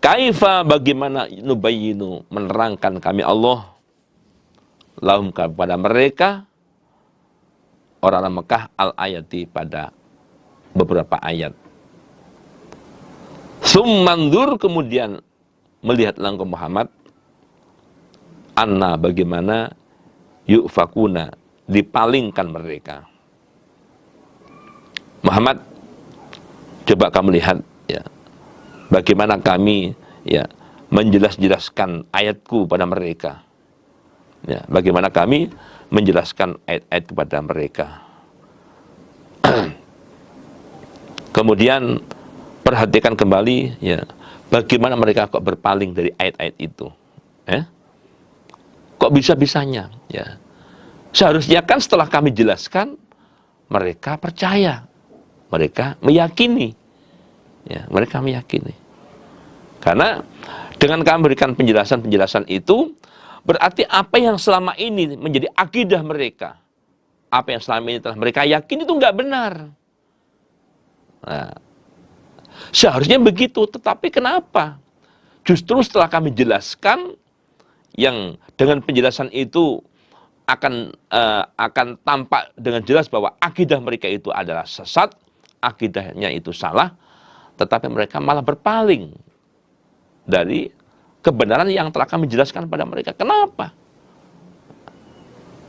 kaifa bagaimana nubayyinu, menerangkan kami Allah lahum kepada mereka orang-orang Mekah al-ayati pada beberapa ayat. Summandur, kemudian melihatlah engkau Muhammad anna bagaimana yufakuna, dipalingkan mereka. Muhammad, coba kamu lihat ya, bagaimana kami ya menjelaskan ayatku pada mereka. Ya, bagaimana kami menjelaskan ayat-ayat kepada mereka. Kemudian perhatikan kembali ya, bagaimana mereka kok berpaling dari ayat-ayat itu. Kok bisa-bisanya ya. Seharusnya kan setelah kami jelaskan mereka percaya, mereka meyakini. Ya, mereka meyakini. Karena dengan kami berikan penjelasan-penjelasan itu, berarti apa yang selama ini menjadi akidah mereka, apa yang selama ini telah mereka yakini itu nggak benar. Nah, seharusnya begitu, tetapi kenapa? Justru setelah kami jelaskan, yang dengan penjelasan itu akan tampak dengan jelas bahwa akidah mereka itu adalah sesat, akidahnya itu salah, tetapi mereka malah berpaling dari kebenaran yang telah kami jelaskan pada mereka. Kenapa?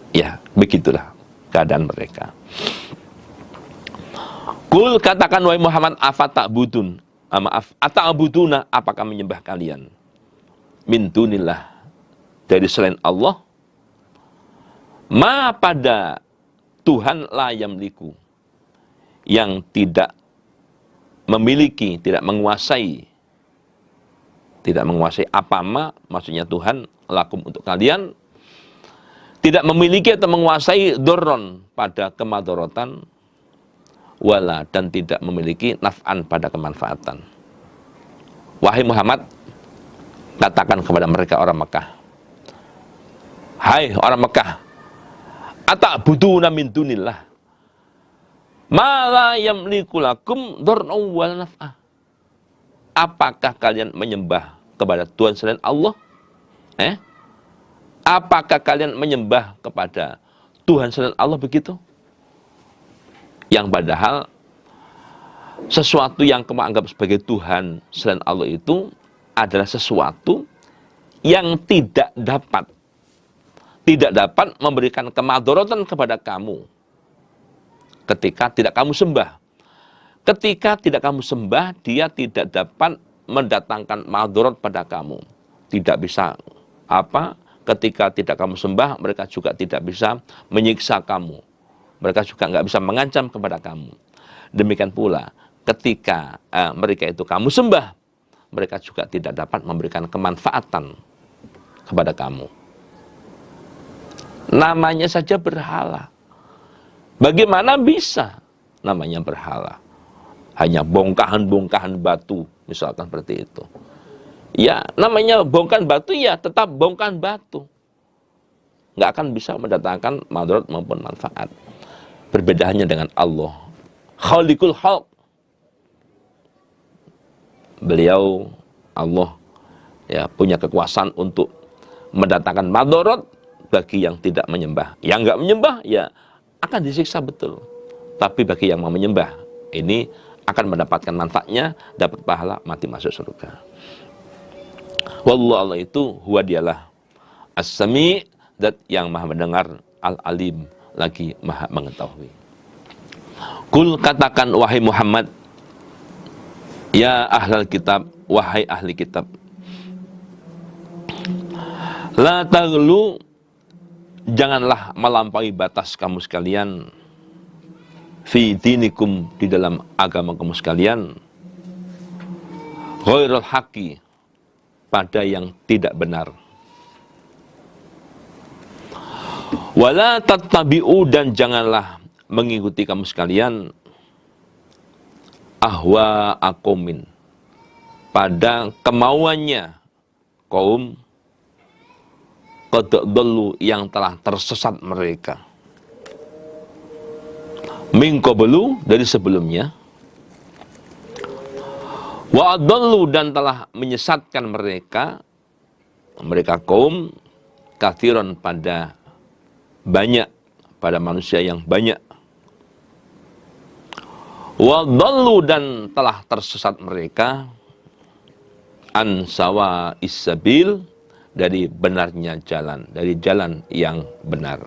Ya, begitulah keadaan mereka. Kul, katakan wahai Muhammad, afata'budun, ata'buduna, apakah menyembah kalian min dunillah, dari selain Allah, ma pada Tuhan la yamliku, yang tidak memiliki, tidak menguasai apa ma, maksudnya Tuhan, lakum untuk kalian, tidak memiliki atau menguasai dorron pada kemadorotan, wala, dan tidak memiliki naf'an pada kemanfaatan. Wahai Muhammad, katakan kepada mereka orang Mekah, hai orang Mekah, ata'buduna min dunillah ma la yamliku lakum dorron wala naf'ah. Apakah kalian menyembah kepada Tuhan selain Allah? Apakah kalian menyembah kepada Tuhan selain Allah begitu? Yang padahal sesuatu yang kamu anggap sebagai Tuhan selain Allah itu adalah sesuatu yang tidak dapat memberikan kemadharatan kepada kamu ketika tidak kamu sembah. Ketika tidak kamu sembah, dia tidak dapat mendatangkan madharat pada kamu. Tidak bisa ketika tidak kamu sembah, mereka juga tidak bisa menyiksa kamu. mereka juga nggak bisa mengancam kepada kamu. Demikian pula ketika mereka itu kamu sembah, mereka juga tidak dapat memberikan kemanfaatan kepada kamu. Namanya saja berhala. Bagaimana bisa namanya berhala? Hanya bongkahan-bongkahan batu, misalkan seperti itu. Ya, namanya bongkahan batu, ya tetap bongkahan batu. Nggak akan bisa mendatangkan madarat maupun manfaat. Perbedaannya dengan Allah. Khaliqul Khalq. Beliau, Allah, ya punya kekuasaan untuk mendatangkan madarat bagi yang tidak menyembah. Yang nggak menyembah, ya akan disiksa betul. Tapi bagi yang mau menyembah, ini akan mendapatkan manfaatnya, dapat pahala, mati masuk surga. Wallahu, Allah itu huwa dialah as-sami', zat yang maha mendengar, al-alim, lagi maha mengetahui. Kul, katakan wahai Muhammad, ya ahlal kitab, wahai ahli kitab, la taghlu, janganlah melampaui batas kamu sekalian, fi dinikum, di dalam agama kamu sekalian, ghairul haqqi, pada yang tidak benar. Wala tattabi'u, dan janganlah mengikuti kamu sekalian, ahwa aqaumin, pada kemauannya kaum qad dallu, yang telah tersesat mereka, min qablu, dari sebelumnya, wa adallu, dan telah menyesatkan mereka kaum katsiran, pada banyak, pada manusia yang banyak, wa dallu, dan telah tersesat mereka an sawa'is sabil, dari benarnya jalan, dari jalan yang benar.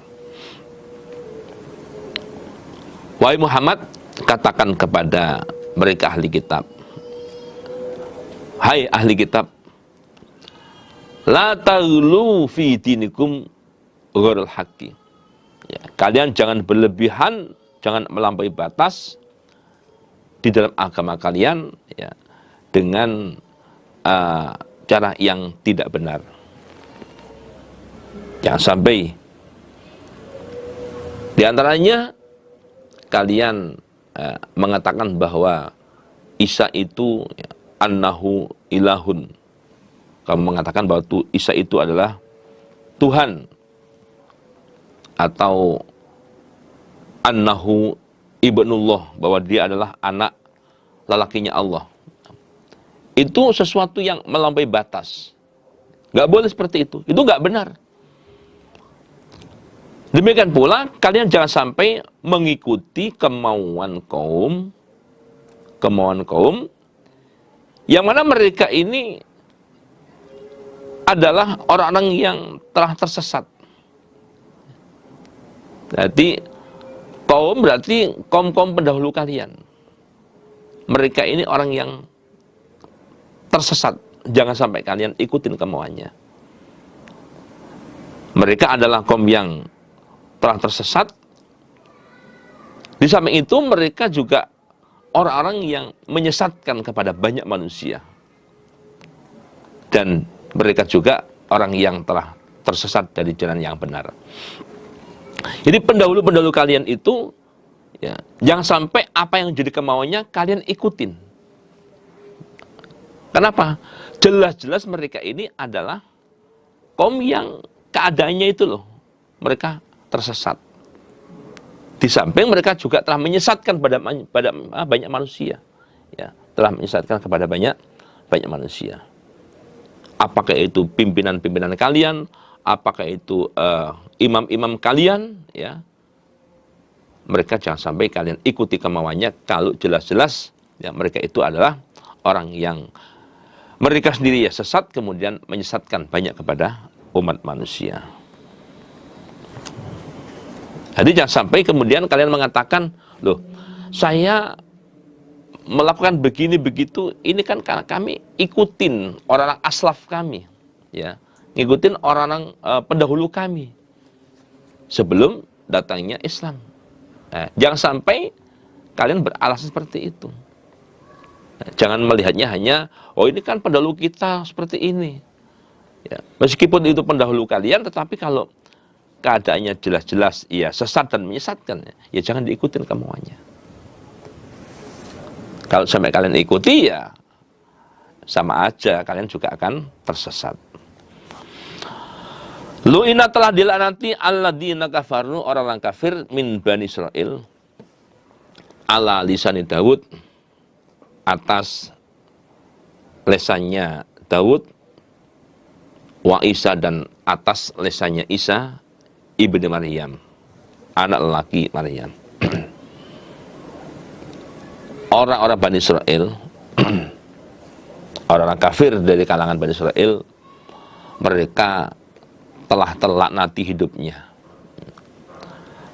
Wahai Muhammad, katakan kepada mereka ahli kitab, hai ahli kitab, la taghlu fi dinikum ghairul haqqi, ya, kalian jangan berlebihan, jangan melampaui batas di dalam agama kalian, ya, dengan cara yang tidak benar. Jangan sampai di antaranya kalian mengatakan bahwa Isa itu, ya, annahu ilahun. Kamu mengatakan bahwa Isa itu adalah Tuhan, atau annahu ibnullah, bahwa dia adalah anak lelakinya Allah. Itu sesuatu yang melampaui batas. Nggak boleh seperti itu nggak benar. Demikian pula kalian jangan sampai mengikuti kemauan kaum yang mana mereka ini adalah orang-orang yang telah tersesat. Jadi kaum berarti kaum pendahulu kalian. Mereka ini orang yang tersesat. Jangan sampai kalian ikutin kemauannya. Mereka adalah kaum yang telah tersesat. Di samping itu mereka juga orang-orang yang menyesatkan kepada banyak manusia. Dan mereka juga orang yang telah tersesat dari jalan yang benar. Jadi pendahulu-pendahulu kalian itu, ya, jangan sampai apa yang jadi kemauannya kalian ikutin. Kenapa? Jelas-jelas mereka ini adalah kaum yang keadaannya itu loh, mereka tersesat. Di samping mereka juga telah menyesatkan pada banyak manusia, ya, telah menyesatkan kepada banyak manusia. Apakah itu pimpinan-pimpinan kalian, apakah itu imam-imam kalian, ya, mereka jangan sampai kalian ikuti kemauannya kalau jelas-jelas, ya, mereka itu adalah orang yang mereka sendiri ya sesat, kemudian menyesatkan banyak kepada umat manusia. Jadi jangan sampai kemudian kalian mengatakan, loh, saya melakukan begini begitu, ini kan karena kami ikutin orang-orang aslaf kami, ya, ngikutin orang-orang pendahulu kami sebelum datangnya Islam. Jangan sampai kalian beralasan seperti itu. Jangan melihatnya hanya, oh ini kan pendahulu kita seperti ini. Ya, meskipun itu pendahulu kalian, tetapi kalau keadaannya jelas-jelas ya sesat dan menyesatkan, ya jangan diikutin kemuanya. Kalau sampai kalian ikuti, ya sama aja kalian juga akan tersesat. Lu'ina telah dilaknati alladzina kafaru, orang-orang kafir min Bani Israel, ala lisani Daud, atas lesannya Daud, wa Isa, dan atas lesannya Isa ibnu Maryam, anak lelaki Maryam. Orang-orang Bani Israel, orang-orang kafir dari kalangan Bani Israel, mereka telah terlaknati hidupnya.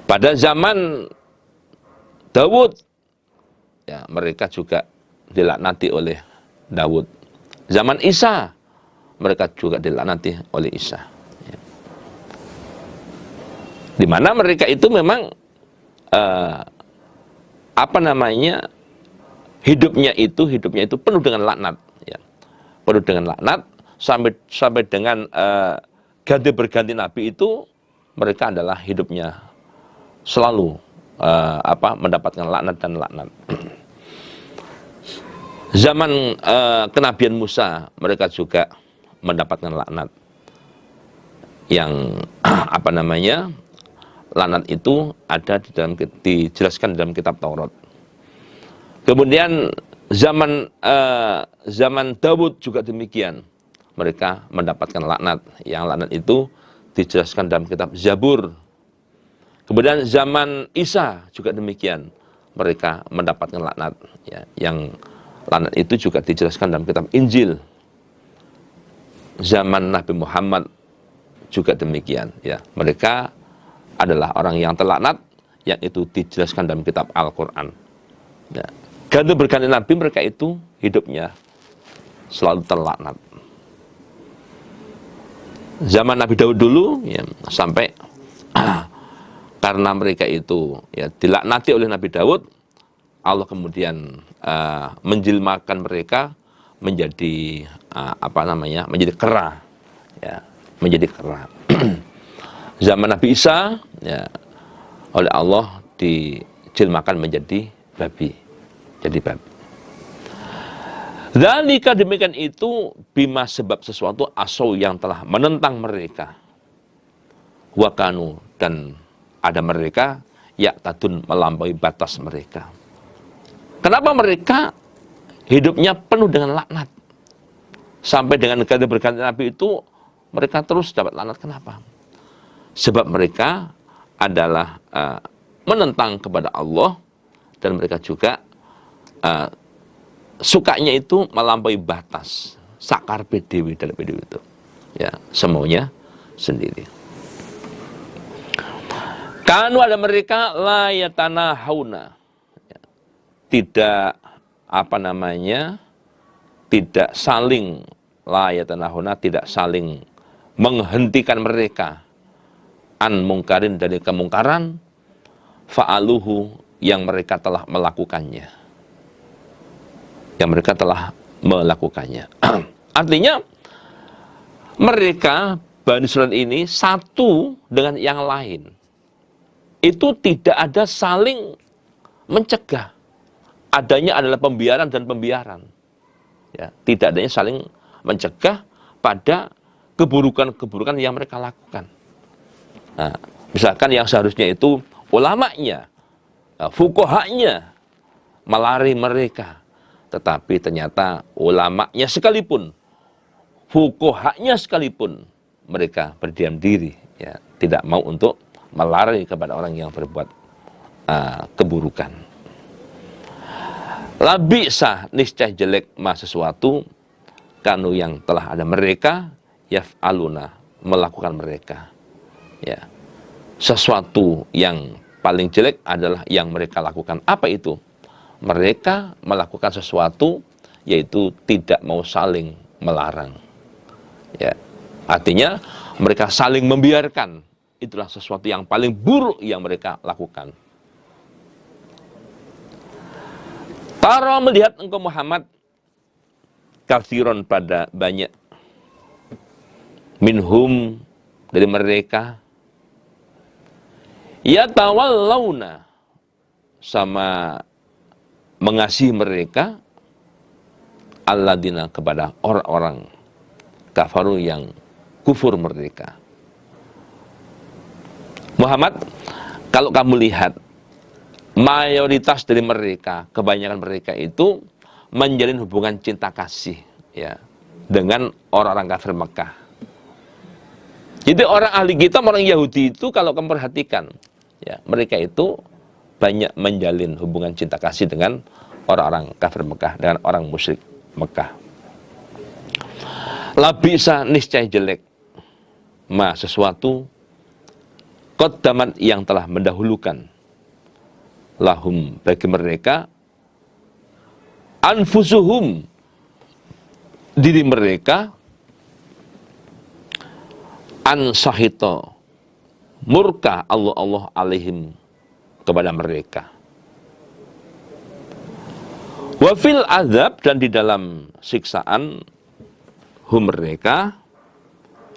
Pada zaman Daud, ya, mereka juga dilaknati oleh Daud. Zaman Isa, mereka juga dilaknati oleh Isa. Ya. Di mana mereka itu memang hidupnya itu penuh dengan laknat. Ya. Penuh dengan laknat sampai dengan ganti berganti nabi itu mereka adalah hidupnya selalu mendapatkan laknat dan laknat. Zaman kenabian Musa, mereka juga mendapatkan laknat. Yang laknat itu ada dijelaskan dalam kitab Taurat. Kemudian zaman Daud juga demikian. Mereka mendapatkan laknat. Yang laknat itu dijelaskan dalam kitab Zabur. Kemudian zaman Isa juga demikian. Mereka mendapatkan laknat. Ya, yang laknat itu juga dijelaskan dalam kitab Injil. Zaman Nabi Muhammad juga demikian. Ya, mereka adalah orang yang terlaknat, yang itu dijelaskan dalam kitab Al-Quran. Ya. Ganti berganti nabi, mereka itu hidupnya selalu terlaknat. Zaman Nabi Daud dulu, ya, sampai karena mereka itu ya dilaknati oleh Nabi Daud, Allah kemudian menjelmakan mereka menjadi menjadi kera, ya, menjadi kera. Zaman Nabi Isa, ya, oleh Allah dijelmakan menjadi babi, jadi babi. Dzalika, demikian itu, bima, sebab sesuatu, asau, yang telah menentang mereka, wakanu, dan ada mereka yaktadun, melampaui batas mereka. Kenapa mereka hidupnya penuh dengan laknat? Sampai dengan ganti berganti nabi itu mereka terus dapat laknat. Kenapa? Sebab mereka adalah menentang kepada Allah, dan mereka juga sukanya itu melampaui batas, sakar PDW dalam PDW itu, ya, semaunya sendiri. Kanu, ada mereka layatana hauna, ya, tidak tidak saling layatana hauna, tidak saling menghentikan mereka an mungkarin, dari kemungkaran, fa'aluhu, yang mereka telah melakukannya. Yang mereka telah melakukannya. Artinya mereka, Bani Israil ini, satu dengan yang lain. Itu tidak ada saling mencegah. Adanya adalah pembiaran dan pembiaran. Ya, tidak adanya saling mencegah pada keburukan-keburukan yang mereka lakukan. Nah, misalkan yang seharusnya itu ulamanya, fuqahanya melari mereka. Tetapi ternyata ulamanya sekalipun, fuqahanya sekalipun, mereka berdiam diri, ya, tidak mau untuk melari kepada orang yang berbuat keburukan. Labisa, niscaya jelek ma sesuatu, kanu, yang telah ada mereka, yaf'aluna, melakukan mereka. Ya, sesuatu yang paling jelek adalah yang mereka lakukan. Apa itu? Mereka melakukan sesuatu, yaitu tidak mau saling melarang. Ya, artinya mereka saling membiarkan. Itulah sesuatu yang paling buruk yang mereka lakukan. Tara melihat engkau Muhammad katsiron pada banyak minhum dari mereka yatawallawna sama mengasihi mereka alladzina kepada orang-orang kafaru yang kufur mereka. Muhammad, kalau kamu lihat mayoritas dari mereka, kebanyakan mereka itu menjalin hubungan cinta kasih ya dengan orang-orang kafir Mekah. Jadi orang ahli kitab, orang Yahudi itu kalau kamu perhatikan ya, mereka itu banyak menjalin hubungan cinta kasih dengan orang-orang kafir Mekah, dengan orang musyrik Mekah. Labisa niscaya jelek ma sesuatu qaddamat yang telah mendahulukan lahum bagi mereka anfusuhum diri mereka ansahito murka Allah alaihim kepada mereka. Wafil azab dan di dalam siksaan hum mereka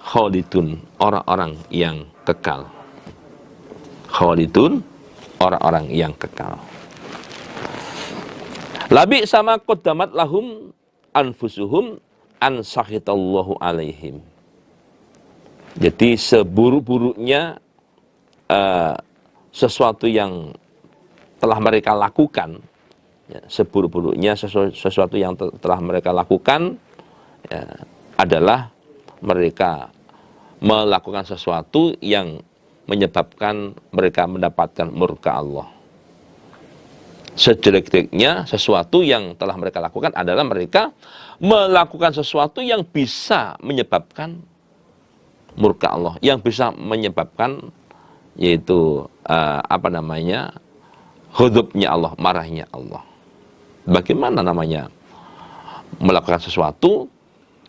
khalidun orang-orang yang kekal. Khalidun orang-orang yang kekal. Labi sama qaddamat lahum anfusuhum an sakhitallahu alaihim. Jadi seburuk-buruknya sesuatu yang telah mereka lakukan, ya, seburuk-buruknya sesuatu yang telah mereka lakukan ya, adalah mereka melakukan sesuatu yang menyebabkan mereka mendapatkan murka Allah. Sejelek-jeleknya sesuatu yang telah mereka lakukan adalah mereka melakukan sesuatu yang bisa menyebabkan murka Allah, yang bisa menyebabkan yaitu ghadabnya Allah, marahnya Allah. Bagaimana namanya melakukan sesuatu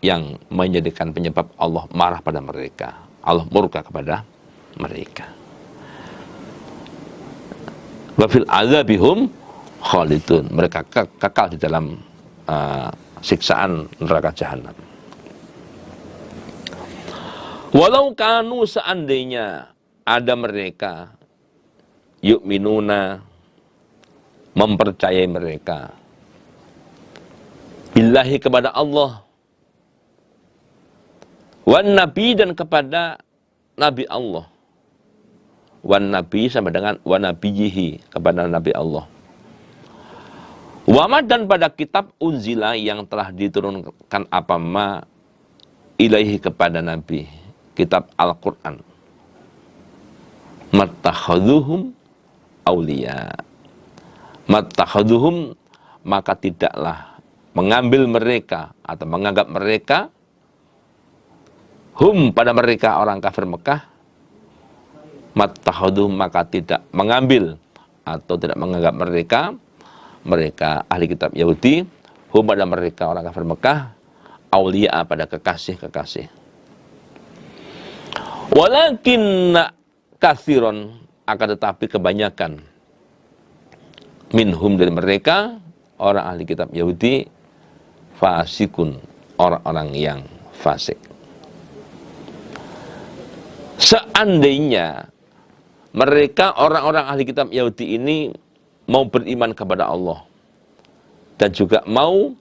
yang menjadikan penyebab Allah marah pada mereka, Allah murka kepada mereka. Wa fil azabihum khalidun, mereka kekal di dalam siksaan neraka jahanam. Walau kanu seandainya ada mereka yu'minuna mempercayai mereka billahi kepada Allah wan nabi dan kepada nabi Allah, wan nabi sama dengan wan nabiyihi kepada nabi Allah, wama dan pada kitab unzila yang telah diturunkan apa ma ilaihi kepada nabi, kitab Al-Quran, mattakhadhuhum awliya, mattakhadhuhum maka tidaklah mengambil mereka atau menganggap mereka hum pada mereka orang kafir Mekah, mattakhadhuhum maka tidak mengambil atau tidak menganggap mereka ahli kitab Yahudi hum pada mereka orang kafir Mekah awliya pada kekasih-kekasih. Walakinna katsiron akan tetapi kebanyakan minhum dari mereka orang ahli kitab Yahudi fasikun orang-orang yang fasik. Seandainya mereka orang-orang ahli kitab Yahudi ini mau beriman kepada Allah dan juga mau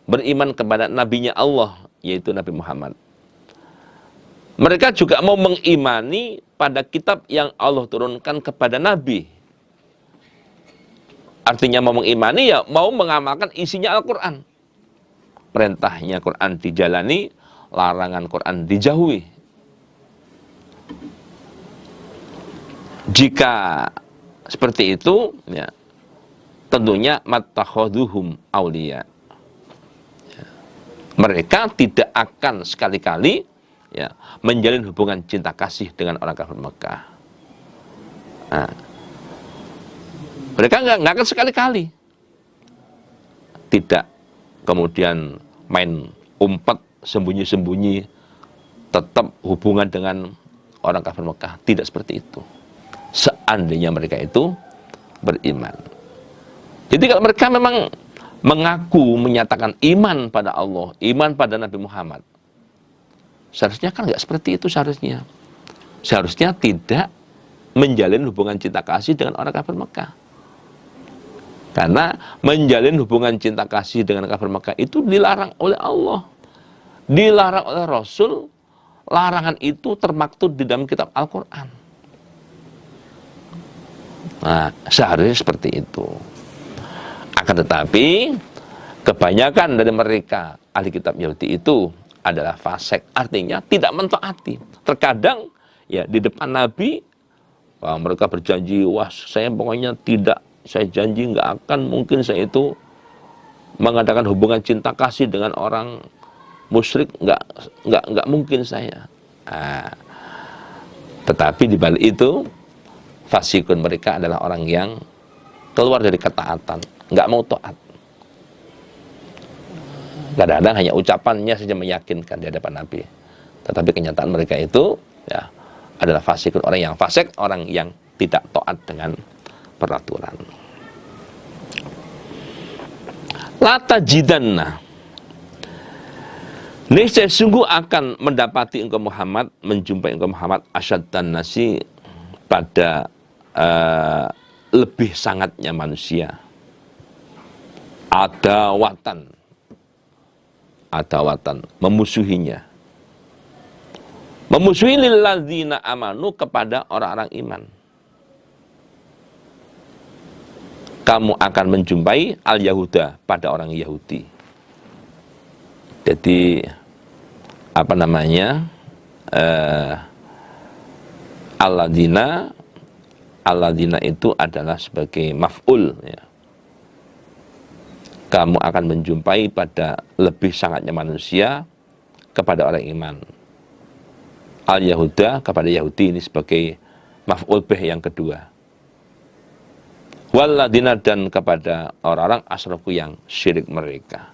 beriman kepada nabinya Allah yaitu Nabi Muhammad, mereka juga mau mengimani pada kitab yang Allah turunkan kepada Nabi. Artinya mau mengimani ya mau mengamalkan isinya Al-Quran. Perintahnya Quran dijalani, larangan Quran dijauhi. Jika seperti itu, ya, tentunya mattakhadhuhum awliya. Ya, mereka tidak akan sekali-kali ya, menjalin hubungan cinta kasih dengan orang kafir Mekah. Nah, mereka nggak akan sekali-kali tidak kemudian main umpat sembunyi-sembunyi tetap hubungan dengan orang kafir Mekah. Tidak seperti itu seandainya mereka itu beriman. Jadi kalau mereka memang mengaku menyatakan iman pada Allah, iman pada Nabi Muhammad. Seharusnya kan nggak seperti itu seharusnya. Seharusnya tidak menjalin hubungan cinta kasih dengan orang kafir Mekah. Karena menjalin hubungan cinta kasih dengan kafir Mekah itu dilarang oleh Allah, dilarang oleh Rasul. Larangan itu termaktub di dalam kitab Al-Quran. Nah, seharusnya seperti itu. Akan tetapi, kebanyakan dari mereka ahli kitab Yahudi itu adalah fasik, artinya tidak mentaati. Terkadang ya di depan Nabi, wah, mereka berjanji, wah saya pokoknya tidak, saya janji nggak akan mungkin saya itu mengadakan hubungan cinta kasih dengan orang musyrik, nggak mungkin saya. Nah, tetapi di balik itu fasikun, mereka adalah orang yang keluar dari ketaatan, nggak mau taat. Kadang-kadang hanya ucapannya saja meyakinkan di hadapan Nabi, tetapi kenyataan mereka itu ya adalah fasikun, orang yang fasik, orang yang tidak taat dengan peraturan. Lata jidanna, niscaya sungguh akan mendapati engkau Muhammad, menjumpai engkau Muhammad asyaddan nasi, pada lebih sangatnya manusia, adawatan, memusuhinya, memusuhi lilladzina amanu, kepada orang-orang iman. Kamu akan menjumpai al-Yahuda, pada orang Yahudi. Jadi apa namanya, alladzina itu adalah sebagai maf'ul ya. Kamu akan menjumpai pada lebih sangatnya manusia kepada orang iman. Al-Yahuda, kepada Yahudi, ini sebagai maf'ul bih yang kedua. Walladzina, dan kepada orang-orang asyraku, yang syirik mereka,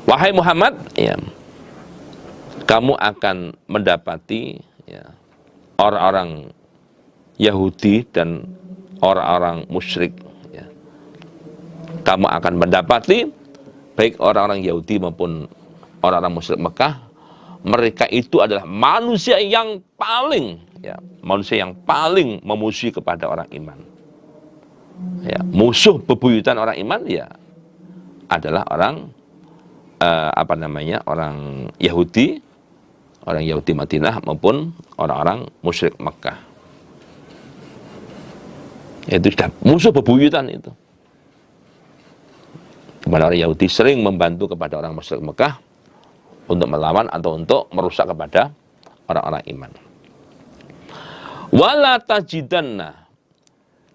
Wahai Muhammad, ya, kamu akan mendapati ya, orang-orang Yahudi dan orang-orang musyrik ya. Kamu akan mendapati baik orang-orang Yahudi maupun orang-orang musyrik Mekah, mereka itu adalah manusia yang paling memusuhi kepada orang iman ya. Musuh bebuyutan orang iman ya adalah orang orang Yahudi Madinah maupun orang-orang musyrik Mekah. Itu sudah musuh bebuyutan itu. Kepada orang Yahudi sering membantu kepada orang musyrik Mekah untuk melawan atau untuk merusak kepada orang-orang iman. Wala tajidanna,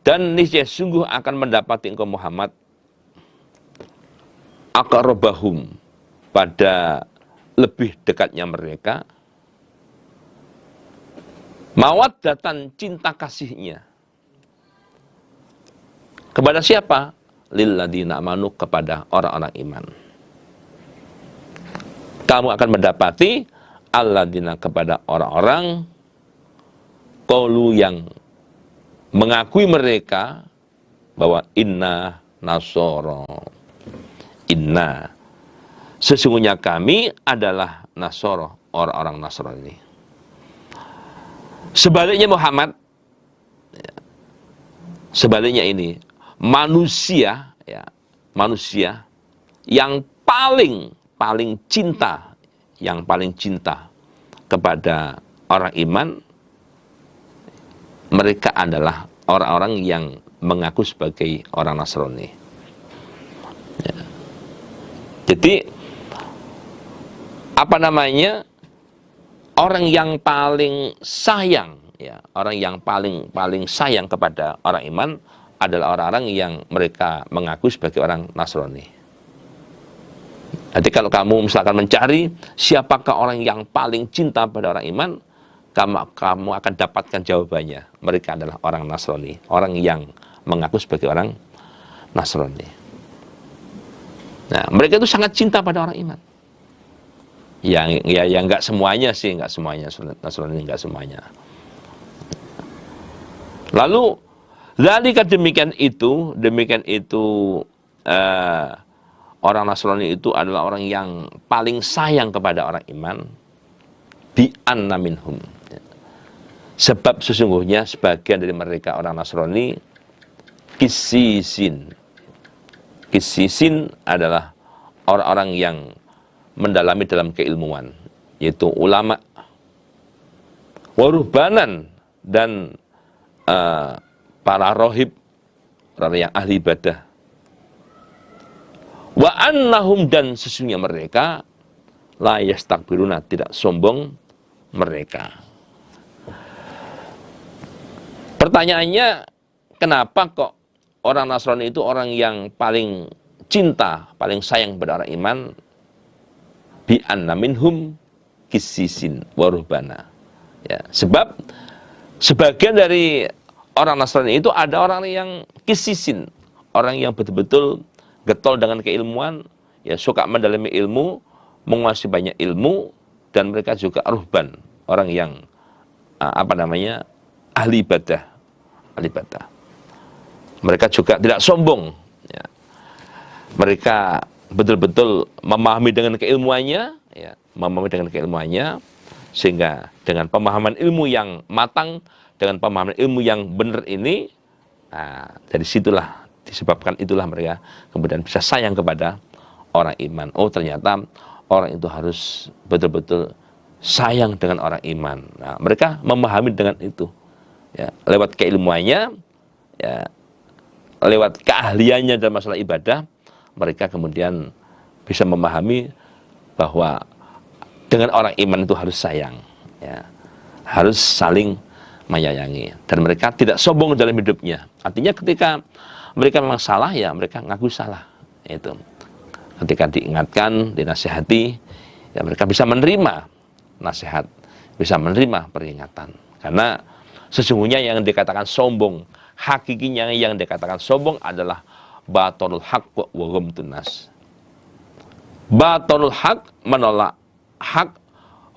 dan niscaya sungguh akan mendapati engkau Muhammad aqrabahum, pada lebih dekatnya mereka, mawaddatan, cinta kasihnya. Kepada siapa? Lilladzina amanu, kepada orang-orang iman. Kamu akan mendapati alladzina, kepada orang-orang qaulu, yang mengakui mereka bahwa inna nasoro, inna, sesungguhnya kami adalah nasoro, orang-orang Nasrani. Sebaliknya Muhammad, sebaliknya ini manusia ya, manusia yang paling cinta, kepada orang iman, mereka adalah orang-orang yang mengaku sebagai orang Nasrani ya. Jadi orang yang paling sayang ya, orang yang paling sayang kepada orang iman adalah orang-orang yang mereka mengaku sebagai orang Nasrani. Jadi kalau kamu misalkan mencari siapakah orang yang paling cinta pada orang iman, kamu akan dapatkan jawabannya. Mereka adalah orang Nasrani, orang yang mengaku sebagai orang Nasrani. Nah, mereka itu sangat cinta pada orang iman. Yang nggak semuanya sih, nggak semuanya Nasrani, nggak semuanya. Lalu Zalika demikian itu orang Nasrani itu adalah orang yang paling sayang kepada orang iman bi anna minhum. Sebab sesungguhnya sebagian dari mereka orang Nasrani kisisin. Kisisin adalah orang-orang yang mendalami dalam keilmuan, yaitu ulama, waruhbanan, dan para rohib, orang yang ahli ibadah. Wa annahum, dan sesungguhnya mereka la yastakbiruna, tidak sombong mereka. Pertanyaannya, kenapa kok orang Nasrani itu orang yang paling cinta, paling sayang kepada orang iman? Bi anna minhum kisisin waruhbana. Ya, sebab sebagian dari orang Nasrani itu ada orang yang kisisin, orang yang betul-betul getol dengan keilmuan, ya suka mendalami ilmu, menguasai banyak ilmu, dan mereka juga ruhban, orang yang ahli ibadah. Mereka juga tidak sombong, ya. Mereka betul-betul memahami dengan keilmuannya, ya, sehingga dengan pemahaman ilmu yang matang, dengan pemahaman ilmu yang benar ini, dari situlah disebabkan itulah mereka kemudian bisa sayang kepada orang iman. Oh, ternyata orang itu harus betul-betul sayang dengan orang iman. Nah, mereka memahami dengan itu, ya, lewat keilmuannya, ya, lewat keahliannya dalam masalah ibadah, mereka kemudian bisa memahami bahwa dengan orang iman itu harus sayang, ya, harus saling menyayangi, dan mereka tidak sombong dalam hidupnya. Artinya ketika mereka memang salah, ya mereka ngaku salah. Itu ketika diingatkan, dinasihati, ya mereka bisa menerima nasihat, bisa menerima peringatan. Karena sesungguhnya yang dikatakan sombong, hakikinya yang dikatakan sombong adalah batalul haq wa ghamtun nas. Batalul haq, menolak hak,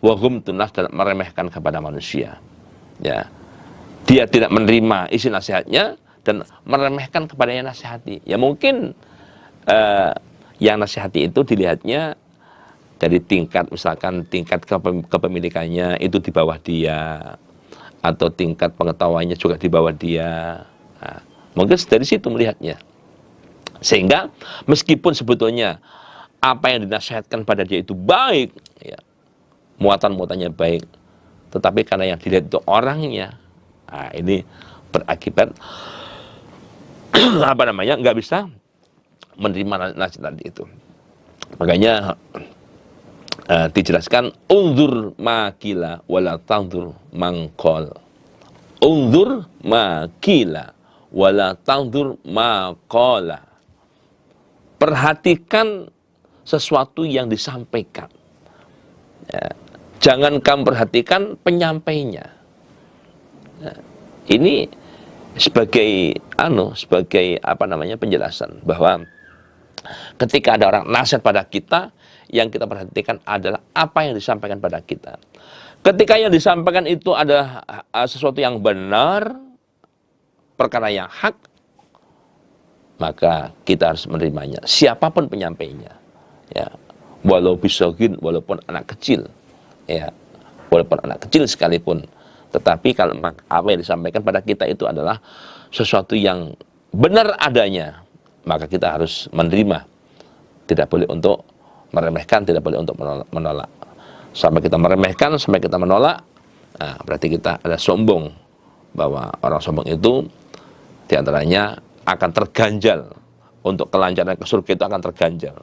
wa ghamtun nas, dan meremehkan kepada manusia. Ya, dia tidak menerima isi nasihatnya dan meremehkan kepada yang nasihati. Ya mungkin yang nasihati itu dilihatnya dari tingkat, misalkan tingkat kepemilikannya itu di bawah dia, atau tingkat pengetahuannya juga di bawah dia. Nah, mungkin dari situ melihatnya. Sehingga meskipun sebetulnya apa yang dinasihatkan pada dia itu baik, ya, muatan-muatannya baik, tetapi karena yang dilihat itu orangnya, ini berakibat nggak bisa menerima nasihat itu. Makanya dijelaskan unzur makila wala tanzur mangqal. Unzur makila wala tanzur maqala. Perhatikan sesuatu yang disampaikan, ya, jangan kamu perhatikan penyampainya. Ya, ini sebagai penjelasan bahwa ketika ada orang nasihat pada kita, yang kita perhatikan adalah apa yang disampaikan pada kita. Ketika yang disampaikan itu adalah sesuatu yang benar, perkara yang hak, maka kita harus menerimanya, siapapun penyampainya, ya, walaupun anak kecil, ya, walaupun anak kecil sekalipun. Tetapi kalau apa yang disampaikan pada kita itu adalah sesuatu yang benar adanya, maka kita harus menerima. Tidak boleh untuk meremehkan, tidak boleh untuk menolak. Sampai kita meremehkan, sampai kita menolak, berarti kita ada sombong. Bahwa orang sombong itu diantaranya akan terganjal, untuk kelancaran ke surga itu akan terganjal.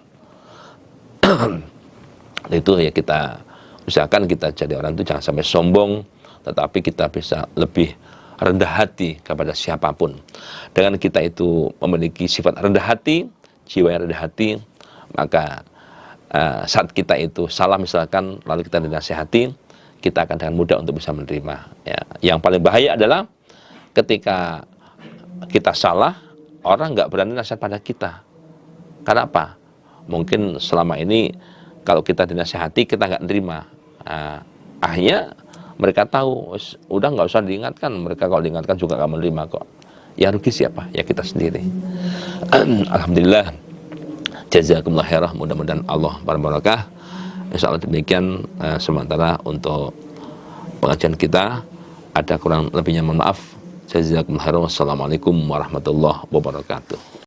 Itu ya, kita usahakan kita jadi orang itu jangan sampai sombong, tetapi kita bisa lebih rendah hati kepada siapapun. Dengan kita itu memiliki sifat rendah hati, jiwa yang rendah hati, maka saat kita itu salah misalkan, lalu kita dinasihati, kita akan dengan mudah untuk bisa menerima. Ya. Yang paling bahaya adalah ketika kita salah, orang nggak berani nasihat pada kita. Kenapa? Mungkin selama ini kalau kita dinasihati, kita nggak nerima. Akhirnya mereka tahu, udah nggak usah diingatkan. Mereka kalau diingatkan juga nggak menerima kok. Yang rugi siapa? Ya kita sendiri. Alhamdulillah, jazakumullah khairah, mudah-mudahan Allah berbarakah. Insya Allah demikian sementara untuk pengajian kita. Ada kurang lebihnya mohon maaf. Jazakumullah khairan. Wassalamualaikum warahmatullahi wabarakatuh.